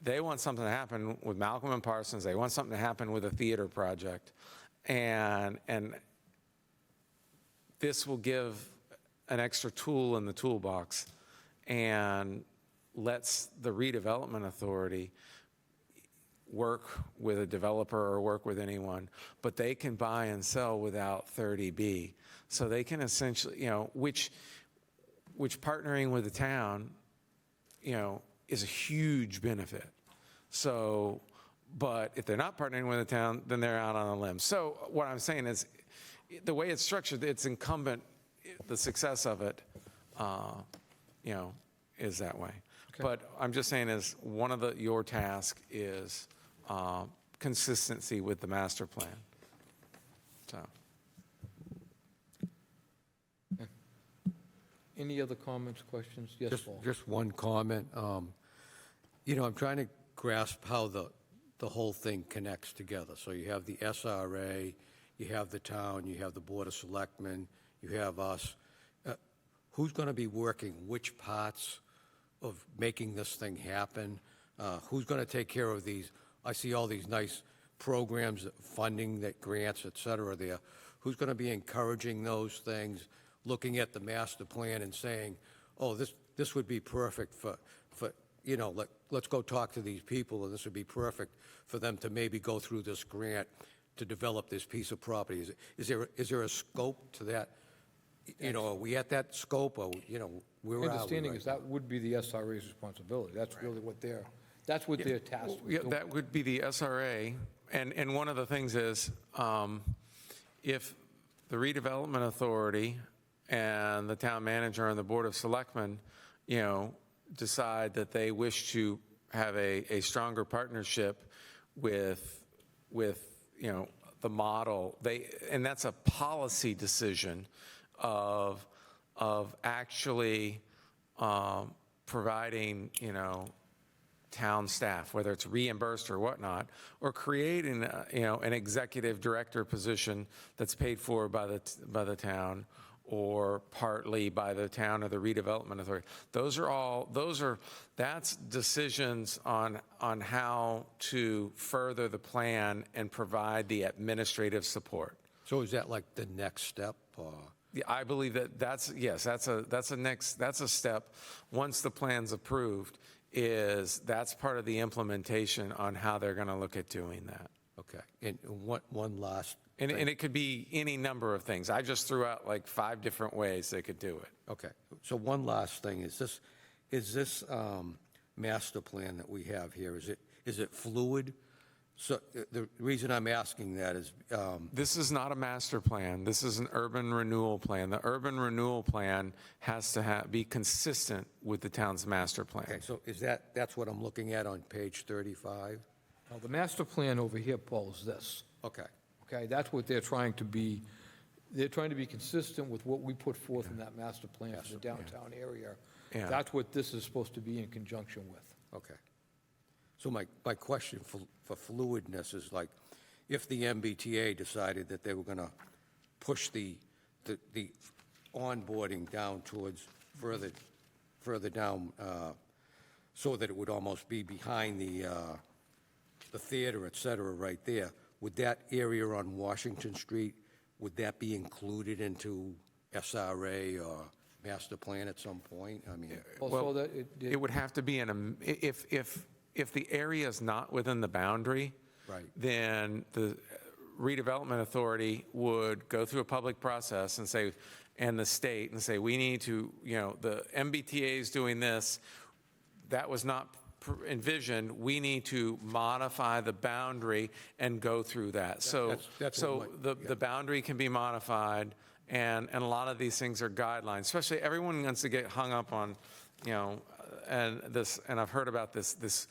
they want something to happen with Malcolm and Parsons. They want something to happen with a theater project, and this will give an extra tool in the toolbox, and lets the redevelopment authority work with a developer or work with anyone, but they can buy and sell without 30B. So they can essentially, which partnering with the town, is a huge benefit. So, but if they're not partnering with the town, then they're out on a limb. So what I'm saying is, the way it's structured, it's incumbent, the success of it, is that way. But I'm just saying is, one of your task is consistency with the master plan. So, Any other comments, questions? Yes, Paul? Just one comment. I'm trying to grasp how the whole thing connects together. So you have the SRA, you have the town, you have the Board of Selectmen, you have us. Who's going to be working which parts of making this thing happen? Who's going to take care of these? I see all these nice programs, funding, that grants, et cetera, there. Who's going to be encouraging those things, looking at the master plan and saying, oh, this would be perfect for let's go talk to these people, and this would be perfect for them to maybe go through this grant to develop this piece of property. Is there a scope to that? Are we at that scope, or, where are we? My understanding right is that would be the SRA's responsibility. That's really what they're tasked with yeah, doing. that would be the SRA. And one of the things is, if the redevelopment authority and the town manager and the board of selectmen, decide that they wish to have a stronger partnership with the model, and that's a policy decision of actually providing, town staff, whether it's reimbursed or whatnot, or creating, an executive director position that's paid for by the town or partly by the town or the redevelopment authority. That's decisions on how to further the plan and provide the administrative support. So is that like the next step? Yeah, I believe that's a step. Once the plan's approved, that's part of the implementation on how they're going to look at doing that. Okay, and one last And thing. it could be any number of things. I just threw out like 5 different ways they could do it. Okay, so one last thing, is this master plan that we have here, is it fluid? So the reason I'm asking that is, This is not a master plan. This is an urban renewal plan. The urban renewal plan has to be consistent with the town's master plan. okay, so that's what I'm looking at on page 35? Now, the master plan over here, Paul, is this. Okay, Okay, that's what they're trying to be consistent with what we put forth in that master plan for the downtown area. Yeah. That's what this is supposed to be in conjunction with. okay. So my question for fluidness is like, if the MBTA decided that they were going to push the onboarding down towards further down, so that it would almost be behind the theater, et cetera, right there, would that area on Washington Street, would that be included into SRA or master plan at some point? I mean, Also, that It would have to be if the area is not within the boundary, Right. then the redevelopment authority would go through a public process and say, and the state, and say, we need to, the MBTA is doing this, that was not envisioned, we need to modify the boundary and go through that. So the boundary can be modified, and a lot of these things are guidelines, especially everyone wants to get hung up on, and I've heard about this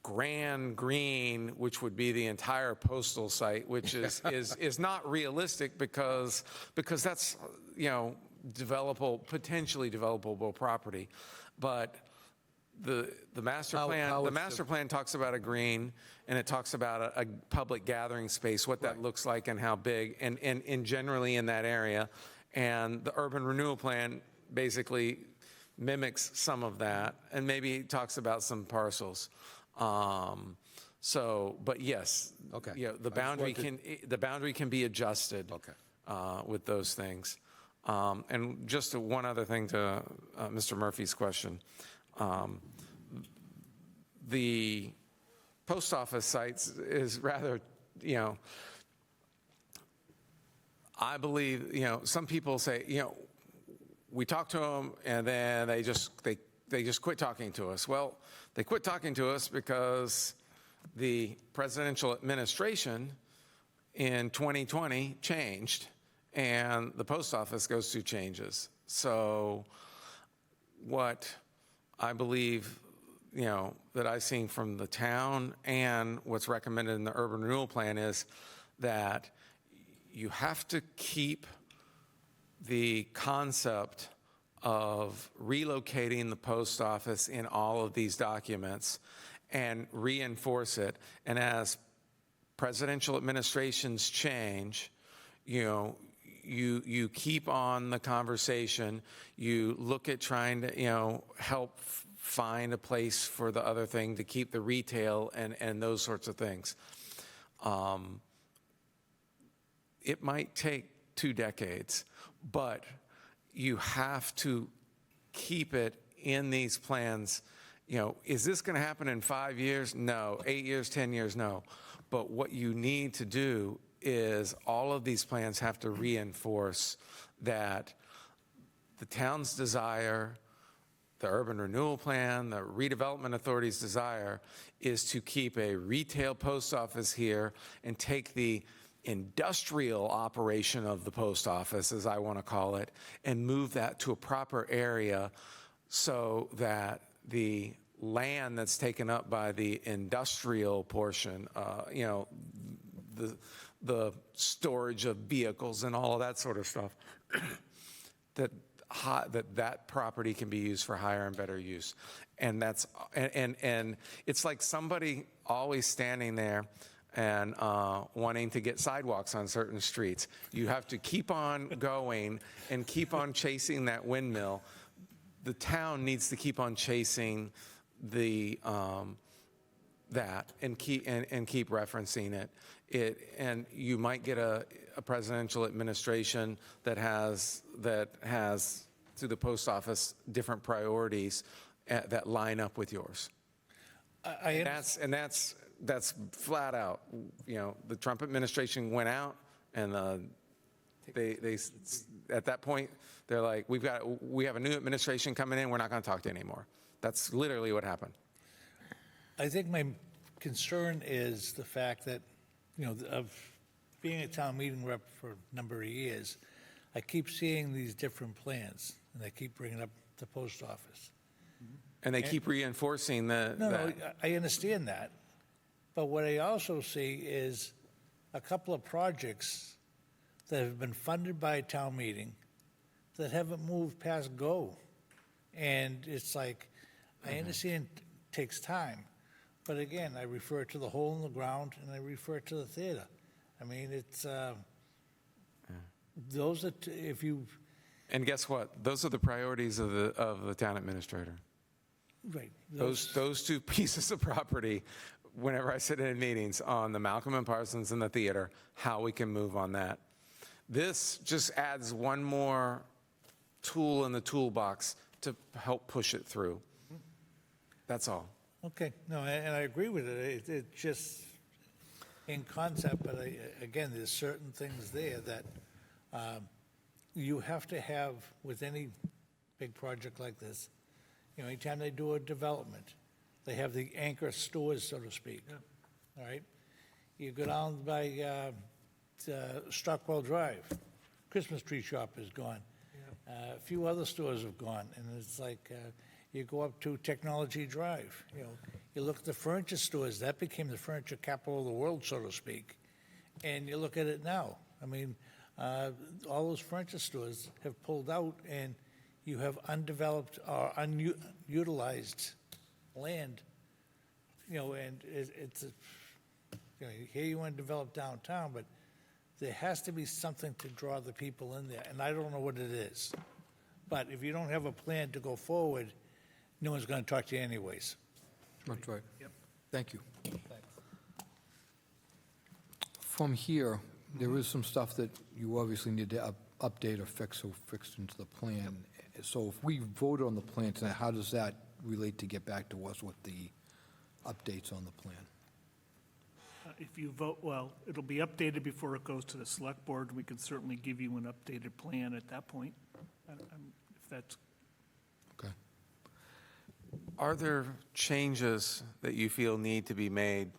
grand green, which would be the entire postal site, which is not realistic because that's, potentially developable property. But the master plan talks about a green, and it talks about a public gathering space, what that looks like and how big, and generally in that area. And the urban renewal plan basically mimics some of that, and maybe talks about some parcels. But yes, Okay. the boundary can be adjusted. Okay. With those things. And just one other thing to Mr. Murphy's question. The post office sites is rather, I believe, some people say, we talk to them and then they just quit talking to us. Well, they quit talking to us because the presidential administration in 2020 changed, and the post office goes through changes. So what I believe, that I've seen from the town and what's recommended in the urban renewal plan is that you have to keep the concept of relocating the post office in all of these documents and reinforce it. And as presidential administrations change, you keep on the conversation, you look at trying to, help find a place for the other thing to keep the retail and those sorts of things. It might take 2 decades, but you have to keep it in these plans. Is this going to happen in 5 years? No. 8 years, 10 years? No. But what you need to do is all of these plans have to reinforce that the town's desire, the urban renewal plan, the redevelopment authority's desire is to keep a retail post office here and take the industrial operation of the post office, as I want to call it, and move that to a proper area so that the land that's taken up by the industrial portion, the storage of vehicles and all of that sort of stuff, that property can be used for higher and better use. And that's, and it's like somebody always standing there and wanting to get sidewalks on certain streets. You have to keep on going and keep on chasing that windmill. The town needs to keep on chasing that and keep referencing it. And you might get a presidential administration that has through the post office different priorities that line up with yours. That's flat out. The Trump administration went out, and they at that point they're like, we have a new administration coming in. We're not going to talk to you anymore. That's literally what happened. I think my concern is the fact that, of being a town meeting rep for a number of years, I keep seeing these different plans, and they keep bringing up the post office. And they keep reinforcing No, that. I understand that. But what I also see is a couple of projects that have been funded by a town meeting that haven't moved past go. And it's like, I understand it takes time, but again, I refer to the hole in the ground and I refer to the theater. I mean, it's, those are, if you, And guess what? Those are the priorities of the town administrator. right. Those two pieces of property, whenever I sit in meetings on the Malcolm and Parsons and the theater, how we can move on that. This just adds one more tool in the toolbox to help push it through. That's all. Okay, no, and I agree with it. It just, in concept, but again, there's certain things there that you have to have with any big project like this. Anytime they do a development, they have the anchor stores, so to speak. All right? You go down by Stockwell Drive, Christmas tree shop is gone. A few other stores have gone, and it's like, you go up to Technology Drive, you look at the furniture stores, that became the furniture capital of the world, so to speak. And you look at it now, I mean, all those furniture stores have pulled out, and you have undeveloped or unutilized land, and it's, here you want to develop downtown, but there has to be something to draw the people in there, and I don't know what it is. But if you don't have a plan to go forward, no one's going to talk to you anyways. That's right. Yep. Thank you. From here, there is some stuff that you obviously need to update or fix into the plan. So if we vote on the plan tonight, how does that relate to get back to us with the updates on the plan? If you vote, well, it'll be updated before it goes to the select board. We can certainly give you an updated plan at that point, if that's. Okay. Are there changes that you feel need to be made,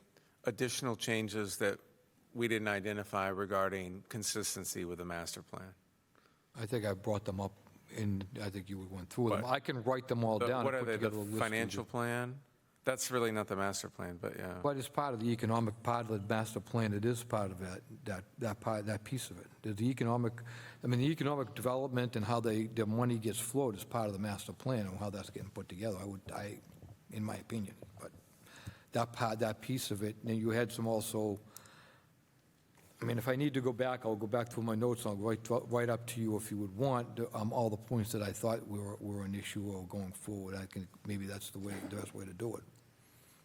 additional changes that we didn't identify regarding consistency with the master plan? I think I brought them up, and I think you went through them. What? I can write them all down. What and are put they, the together a list of financial plan? That's really not the master plan, but yeah. But it's part of the economic part of the master plan. It is part of that piece of it. There's the economic development and how the money gets flowed is part of the master plan and how that's getting put together. In my opinion, but that piece of it. And you had some also. I mean, if I need to go back, I'll go back through my notes. I'll write up to you if you would want all the points that I thought were an issue or going forward. Maybe that's the best way to do it.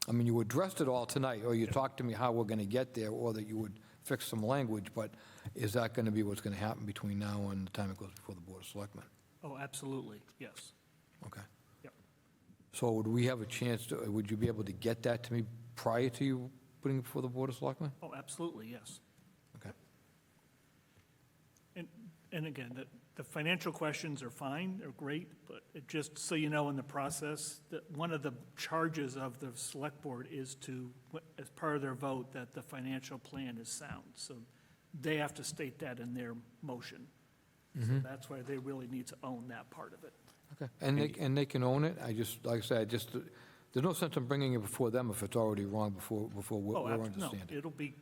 I mean, you addressed it all tonight, or you talked to me how we're going to get there, or that you would fix some language, but is that going to be what's going to happen between now and the time it goes before the Board of Selectmen? Oh, absolutely, yes. Okay. Yep. So would we have a chance would you be able to get that to me prior to you putting it before the Board of Selectmen? Oh, absolutely, yes. Okay. And again, the financial questions are fine, they're great, but just so you know in the process, that one of the charges of the select board is to, as part of their vote, that the financial plan is sound. So they have to state that in their motion. So that's why they really need to own that part of it. Okay. And they can own it? I just, like I said, there's no sense in bringing it before them if it's already wrong before we're No, understanding. it'll be,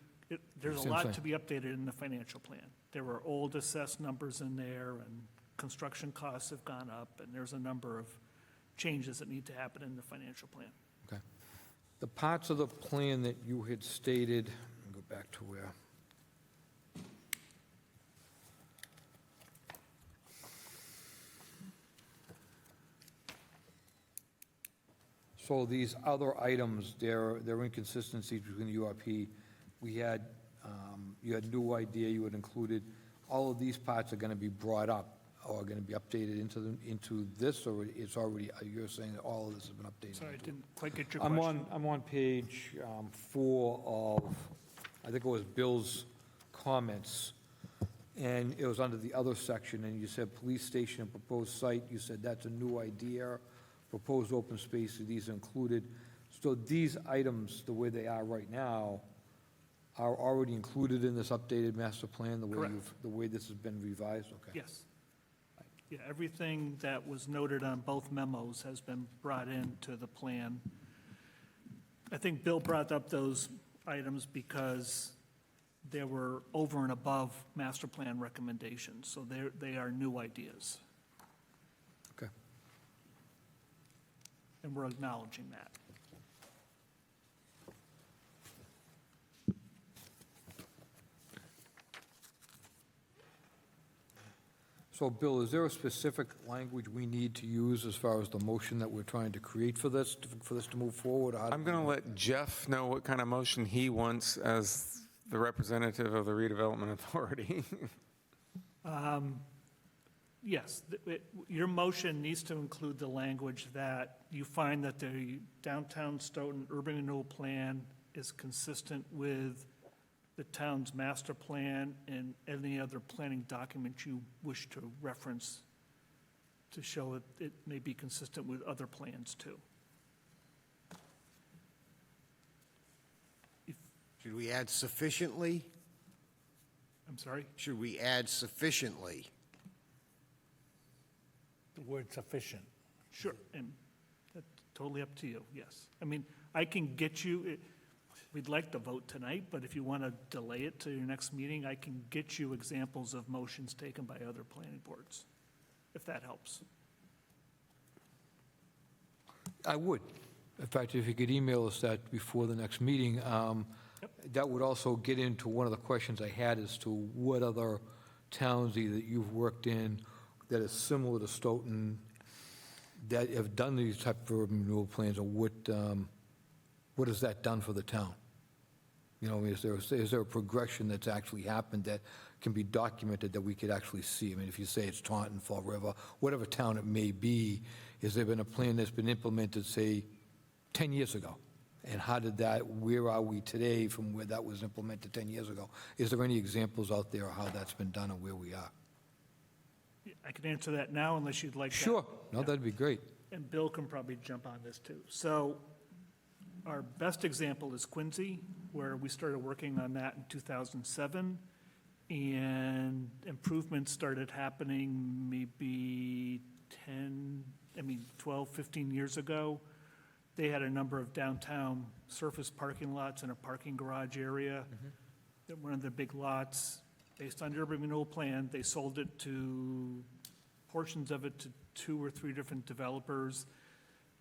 there's See a what I'm lot to saying? be updated in the financial plan. There were old assessed numbers in there, and construction costs have gone up, and there's a number of changes that need to happen in the financial plan. Okay. The parts of the plan that you had stated, let me go back to where. So these other items, there are inconsistencies between the URP. We had, you had new idea, you had included, all of these parts are going to be brought up or going to be updated into this, or it's already, you're saying that all of this has been updated? Sorry, I into it? didn't quite get your question. I'm on page 4 of, I think it was Bill's comments, and it was under the other section, and you said police station and proposed site, you said that's a new idea, proposed open space, these are included. So these items, the way they are right now, are already included in this updated master plan, Correct. the way this has been revised? Okay. Yes. Yeah, everything that was noted on both memos has been brought into the plan. I think Bill brought up those items because they were over and above master plan recommendations, so they are new ideas, Okay. and we're acknowledging that. So, Bill, is there a specific language we need to use as far as the motion that we're trying to create for this to move forward? Or how do I'm going to we- let Jeff know what kind of motion he wants as the representative of the redevelopment authority. Yes, your motion needs to include the language that you find that the downtown Stoughton urban renewal plan is consistent with the town's master plan and any other planning document you wish to reference to show it may be consistent with other plans too. Should we add sufficiently? I'm sorry? Should we add sufficiently? The word sufficient. Sure, and that's totally up to you, yes. I mean, I can get you, we'd like to vote tonight, but if you want to delay it to your next meeting, I can get you examples of motions taken by other planning boards, if that helps. I would. In fact, if you could email us that before the next meeting, that would also get into one of the questions I had as to what other towns either you've worked in that is similar to Stoughton that have done these type of urban renewal plans, or what has that done for the town? You know, is there a progression that's actually happened that can be documented that we could actually see? I mean, if you say it's Taunton, Fall River, whatever town it may be, has there been a plan that's been implemented, say, 10 years ago? And how did that, where are we today from where that was implemented 10 years ago? Is there any examples out there of how that's been done and where we are? I can answer that now unless you'd like that. Sure, no, that'd be great. And Bill can probably jump on this too. So our best example is Quincy, where we started working on that in 2007, and improvements started happening maybe 12, 15 years ago. They had a number of downtown surface parking lots and a parking garage area. That one of the big lots, based on the urban renewal plan, they sold it to, portions of it to 2 or 3 different developers.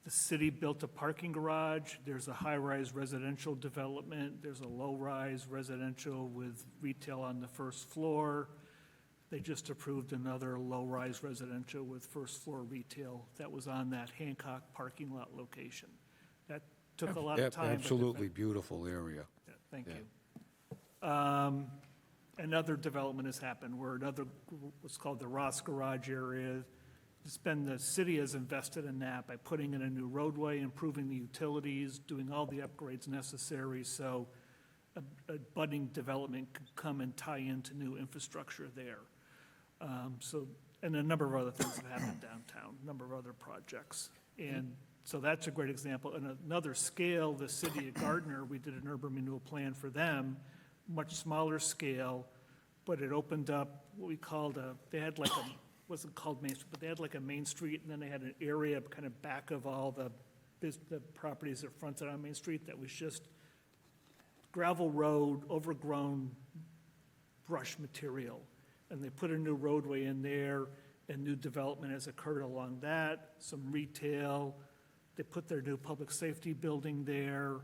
The city built a parking garage. There's a high-rise residential development. There's a low-rise residential with retail on the first floor. They just approved another low-rise residential with first-floor retail that was on that Hancock parking lot location. That took a lot of time. but Absolutely beautiful area. yeah, thank you. Another development has happened where what's called the Ross Garage area. The city has invested in that by putting in a new roadway, improving the utilities, doing all the upgrades necessary, so a budding development could come and tie into new infrastructure there. And a number of other things have happened downtown, a number of other projects. And so that's a great example. And another scale, the city of Gardner, we did an urban renewal plan for them, much smaller scale, but it opened up what we called they had like a, wasn't called Main Street, but they had like a Main Street, and then they had an area kind of back of all the properties that fronted on Main Street that was just gravel road, overgrown brush material. And they put a new roadway in there, and new development has occurred along that, some retail. They put their new public safety building there,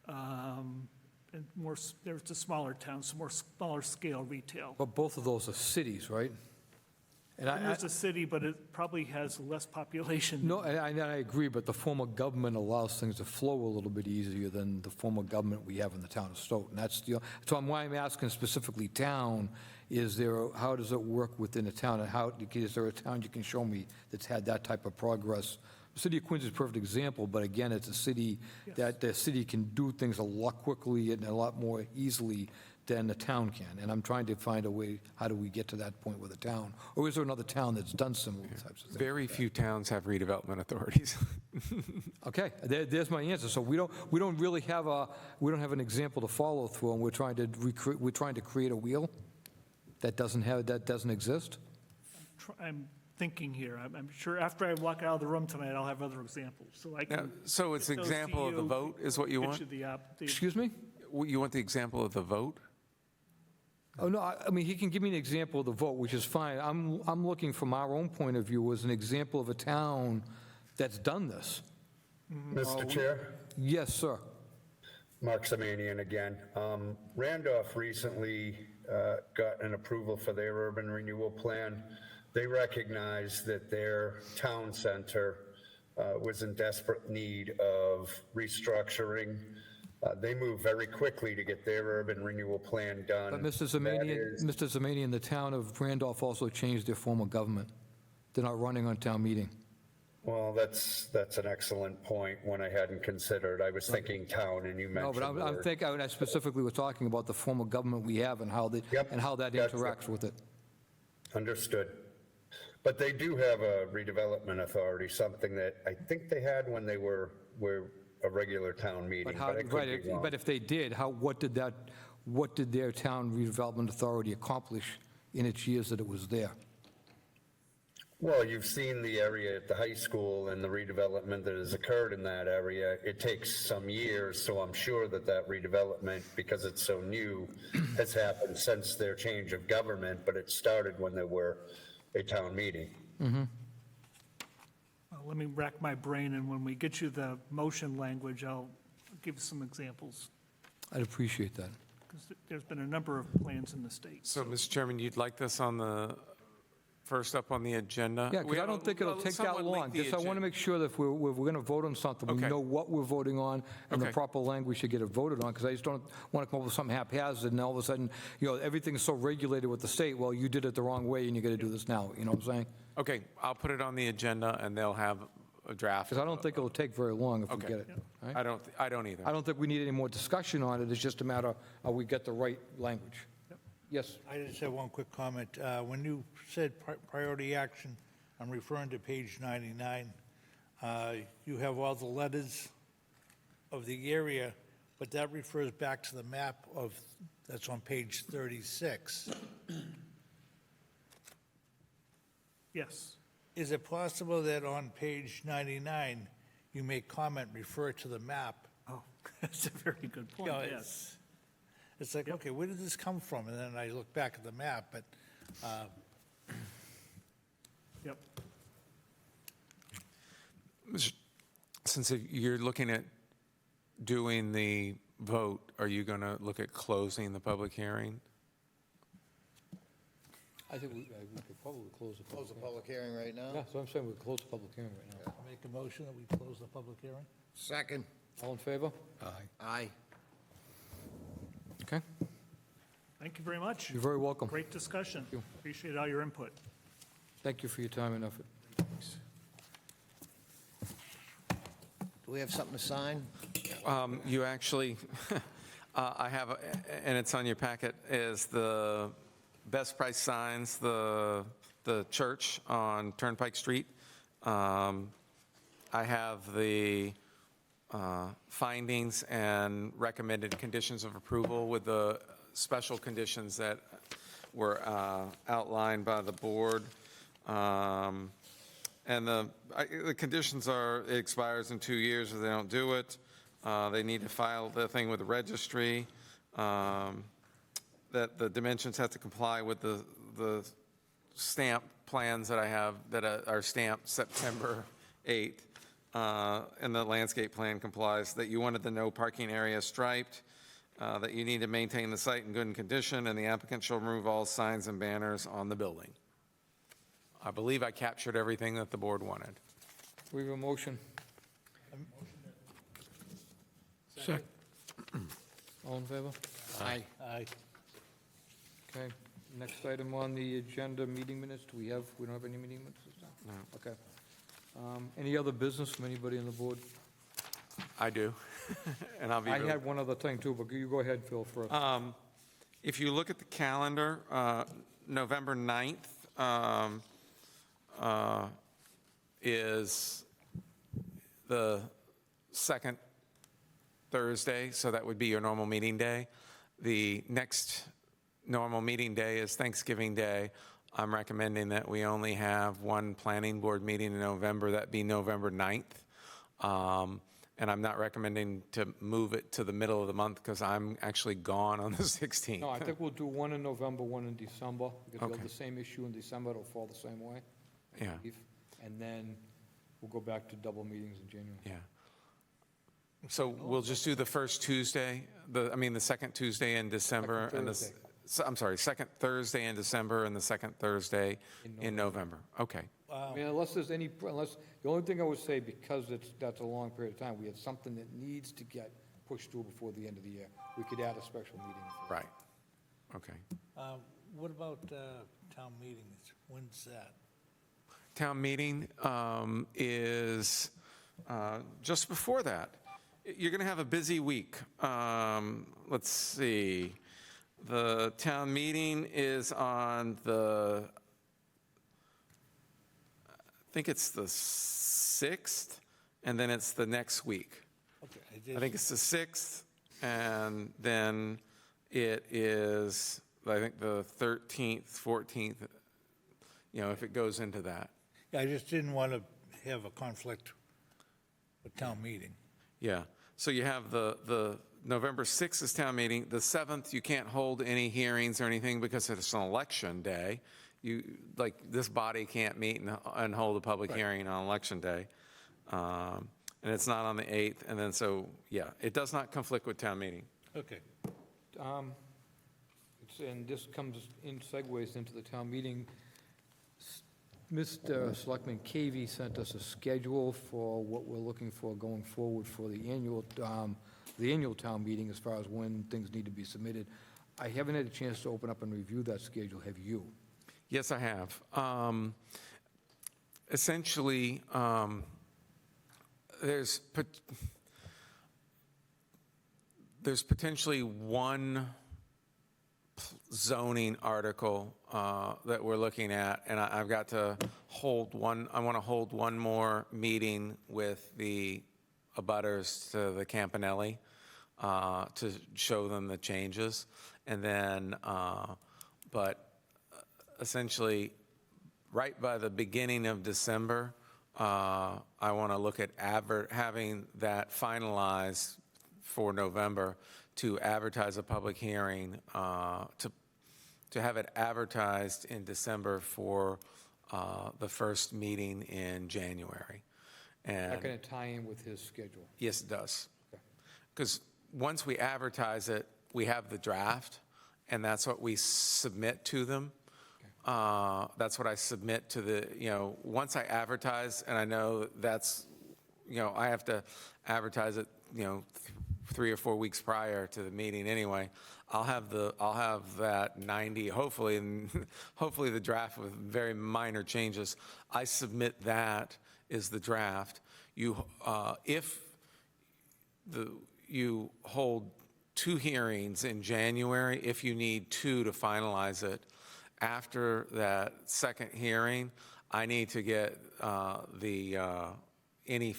and more, there's a smaller town, some more smaller scale retail. But both of those are cities, right? And There's a city, but it probably has less population. No, I agree, but the form of government allows things to flow a little bit easier than the form of government we have in the town of Stoughton. That's why I'm asking specifically town, how does it work within a town? And is there a town you can show me that's had that type of progress? The city of Queens is a perfect example, but again, it's a city that the city can do things a lot quickly and a lot more easily than the town can. And I'm trying to find a way, how do we get to that point with a town? Or is there another town that's done similar types of things? Very few towns have redevelopment authorities. Okay, there's my answer. So we don't really have an example to follow through, and we're trying to create a wheel that doesn't exist? I'm thinking here, I'm sure after I walk out of the room tonight, I'll have other examples, so I Now, can. so it's an get those to example of the you, vote is what you get want? the Excuse me? You want the example of the vote? Oh, no, I mean, he can give me an example of the vote, which is fine. I'm looking from our own point of view as an example of a town that's done this. Mr. Chair? Yes, sir. Mark Semanian again. Randolph recently got an approval for their urban renewal plan. They recognized that their town center was in desperate need of restructuring. They moved very quickly to get their urban renewal plan done. But Mr. That is- Zemanian, the town of Randolph also changed their form of government. They're not running on town meeting. Well, that's an excellent point, one I hadn't considered. I was thinking town, and you No, mentioned but I'm board. thinking, I specifically was talking about the form of government we have and how Yep, and how that gotcha. interacts with it. Understood. But they do have a redevelopment authority, something that I think they had when they were a regular town meeting, But how, but I could right, be wrong. but if they did, what did their town redevelopment authority accomplish in its years that it was there? Well, you've seen the area at the high school and the redevelopment that has occurred in that area. It takes some years, so I'm sure that redevelopment, because it's so new, has happened since their change of government, but it started when there were a town meeting. Well, let me rack my brain, and when we get you the motion language, I'll give some examples, I'd appreciate that. because there's been a number of plans in the state. So, Mr. Chairman, you'd like this on the, first up on the agenda? Yeah, because I don't think it'll take that long. Just I want to make sure that if we're going to vote on something, we Okay. know what we're voting on and the Okay. proper language to get it voted on, because I just don't want to come up with something haphazard, and all of a sudden, everything's so regulated with the state, well, you did it the wrong way, and you got to do this now, you know what I'm saying? Okay, I'll put it on the agenda, and they'll have a draft. Because I don't think it'll take very long if we Okay. get it. all right? I don't either. I don't think we need any more discussion on it, it's just a matter of we get the right language. Yes, I just have one quick comment. When you said priority action, I'm referring to page 99. You have all the letters of the area, but that refers back to the map that's on page 36. Yes. Is it possible that on page 99, you make comment, refer to the map? Oh, that's a very good You point, know, yes. It's like, okay, where did this come from? And then I look back at the map, but Yep. Since you're looking at doing the vote, are you going to look at closing the public hearing? I think we could probably close the Close the public hearing right now? Yeah, so I'm saying we close the public hearing right now. make a motion that we close the public hearing? Second. All in favor? Aye. Okay, Thank you very much. you're very welcome. Great discussion. you. Appreciate all your input. Thank you for your time and effort. Do we have something to sign? You actually, I have, and it's on your packet, is the best price signs, the church on Turnpike Street. I have the findings and recommended conditions of approval with the special conditions that were outlined by the board. And the conditions are, it expires in 2 years if they don't do it. They need to file the thing with the registry. That the dimensions have to comply with the stamp plans that I have that are stamped September 8th. And the landscape plan complies, that you wanted the no parking area striped, that you need to maintain the site in good condition, and the applicant shall remove all signs and banners on the building. I believe I captured everything that the board wanted. We have a motion. Second. All in favor? Aye. Aye. Okay. Next item on the agenda, meeting minutes. We don't have any meeting minutes this time? No. Okay. Any other business from anybody on the board? I do, and I'll be I really- had one other thing too, but you go ahead, Phil, first. If you look at the calendar, November 9th is the second Thursday, so that would be your normal meeting day. The next normal meeting day is Thanksgiving Day. I'm recommending that we only have one planning board meeting in November, that be November 9th. And I'm not recommending to move it to the middle of the month because I'm actually gone on the 16th. No, I think we'll do one in November, one in December, because we'll Okay. have the same issue in December, it'll fall the same way. I Yeah. believe. And then we'll go back to double meetings in January. Yeah. So we'll just do the first Tuesday, the second Tuesday in December, Second and Thursday. I'm sorry, second Thursday in December and the second Thursday in November. Okay. I mean, unless there's any, the only thing I would say, because that's a long period of time, we have something that needs to get pushed through before the end of the year. We could add a special meeting. Right. Okay. What about town meetings? When's that? Town meeting is just before that. You're going to have a busy week. Let's see. The town meeting is on I think it's the 6th, and then it's the next week. Okay. I think it's the 6th, and then it is, I think, the 13th, 14th, if it goes into that. Yeah, I just didn't want to have a conflict with town meeting. Yeah, so you have the November 6th is town meeting. The 7th, you can't hold any hearings or anything because it's an election day. This body can't meet and hold a public hearing on election day. And it's not on the 8th, and then it does not conflict with town meeting. Okay. And this comes in, segues into the town meeting. Mr. Selectman Cavey sent us a schedule for what we're looking for going forward for the annual town meeting as far as when things need to be submitted. I haven't had a chance to open up and review that schedule. Have you? Yes, I have. Essentially, there's potentially one zoning article that we're looking at, and I've got to hold one. I want to hold one more meeting with the abutters to the Campanelli to show them the changes, and then, but essentially, right by the beginning of December, I want to look at having that finalized for November to advertise a public hearing, to have it advertised in December for the first meeting in January. And Not going to tie in with his schedule. yes, it does. Okay. Because once we advertise it, we have the draft, and that's what we submit to them. That's what I submit to the, once I advertise, and I know that's, I have to advertise it, 3 or 4 weeks prior to the meeting anyway. I'll have that 90, hopefully, and hopefully the draft with very minor changes. I submit that is the draft. If you hold 2 hearings in January, if you need 2 to finalize it, after that second hearing, I need to get anything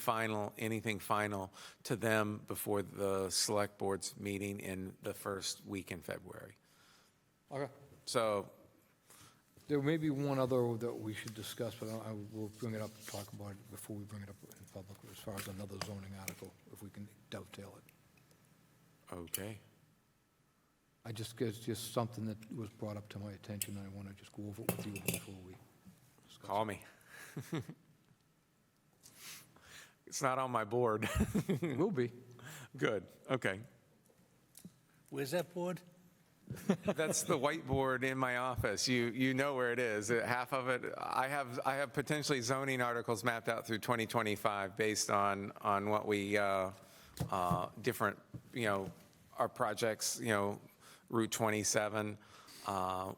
final to them before the select board's meeting in the first week in February. Okay. So There may be one other that we should discuss, but I will bring it up, talk about it before we bring it up in public, as far as another zoning article, if we can dovetail it. Okay. It's just something that was brought up to my attention, and I want to just go over it with you before we discuss. Call me. It's not on my board. It will be. Good, okay. Where's that board? That's the whiteboard in my office. You know where it is. Half of it, I have potentially zoning articles mapped out through 2025 based on what we, different, our projects, Route 27.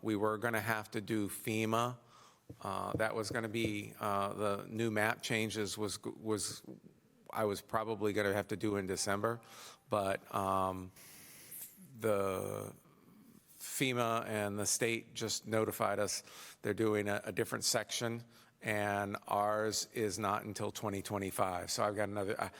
We were going to have to do FEMA. That was going to be, the new map changes I was probably going to have to do in December, but the FEMA and the state just notified us they're doing a different section, and ours is not until 2025. So I've got another,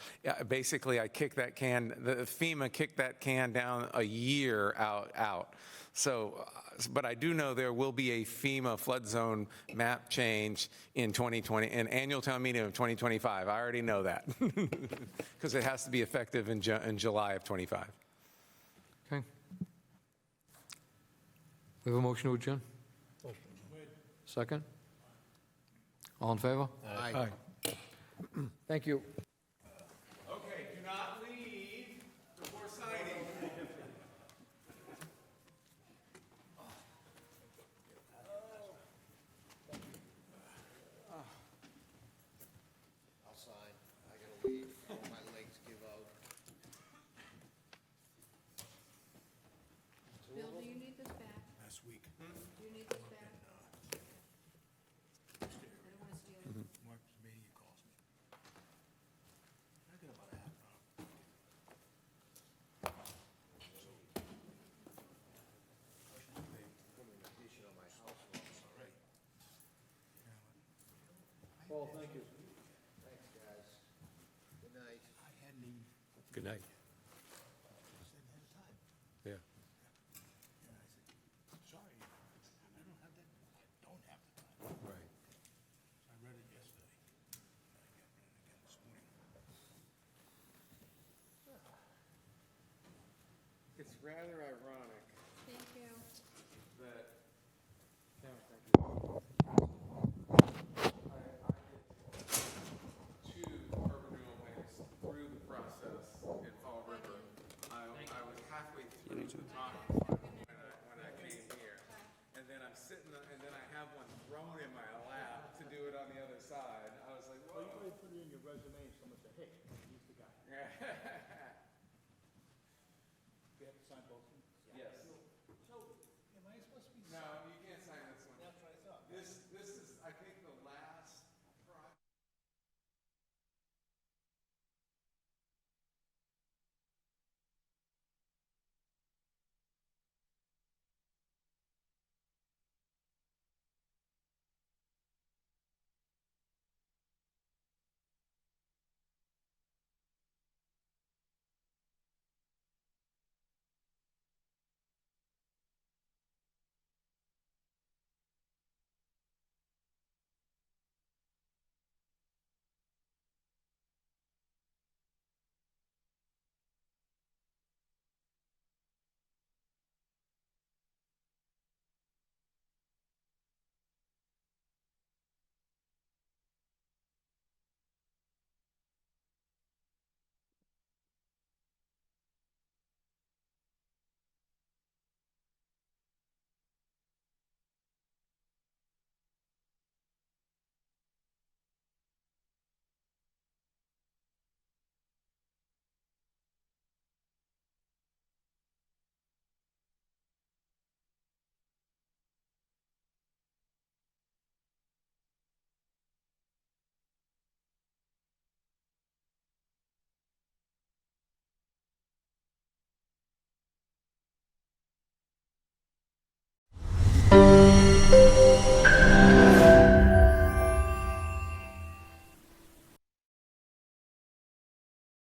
basically I kicked that can, the FEMA kicked that can down a year out. So, but I do know there will be a FEMA flood zone map change in 2020, an annual town meeting of 2025. I already know that, because it has to be effective in July of 25. Okay. We have a motion to adjourn? Second? All in favor? Aye. Thank you. Okay, do not leave before signing. I'll sign. I gotta leave. My legs give out. Bill, do you need this back? Last week. Do you need this back? I don't want to steal it. Mark Mania calls me. I got about a half hour. Paul, thank you. Thanks, guys. Good night. I hadn't even Good night. said ahead of time. Yeah. And I said, sorry, I don't have that, I don't have the time. Right. I read it yesterday. I got read it again this morning. It's rather ironic Thank you. that, two urban renewal plans through the process in Fall River. I was halfway through the talk when I came here, and then I'm sitting, and then I have one thrown in my lap to do it on the other side. I was like, whoa. Put it in your resume, someone said, hey, he's the guy.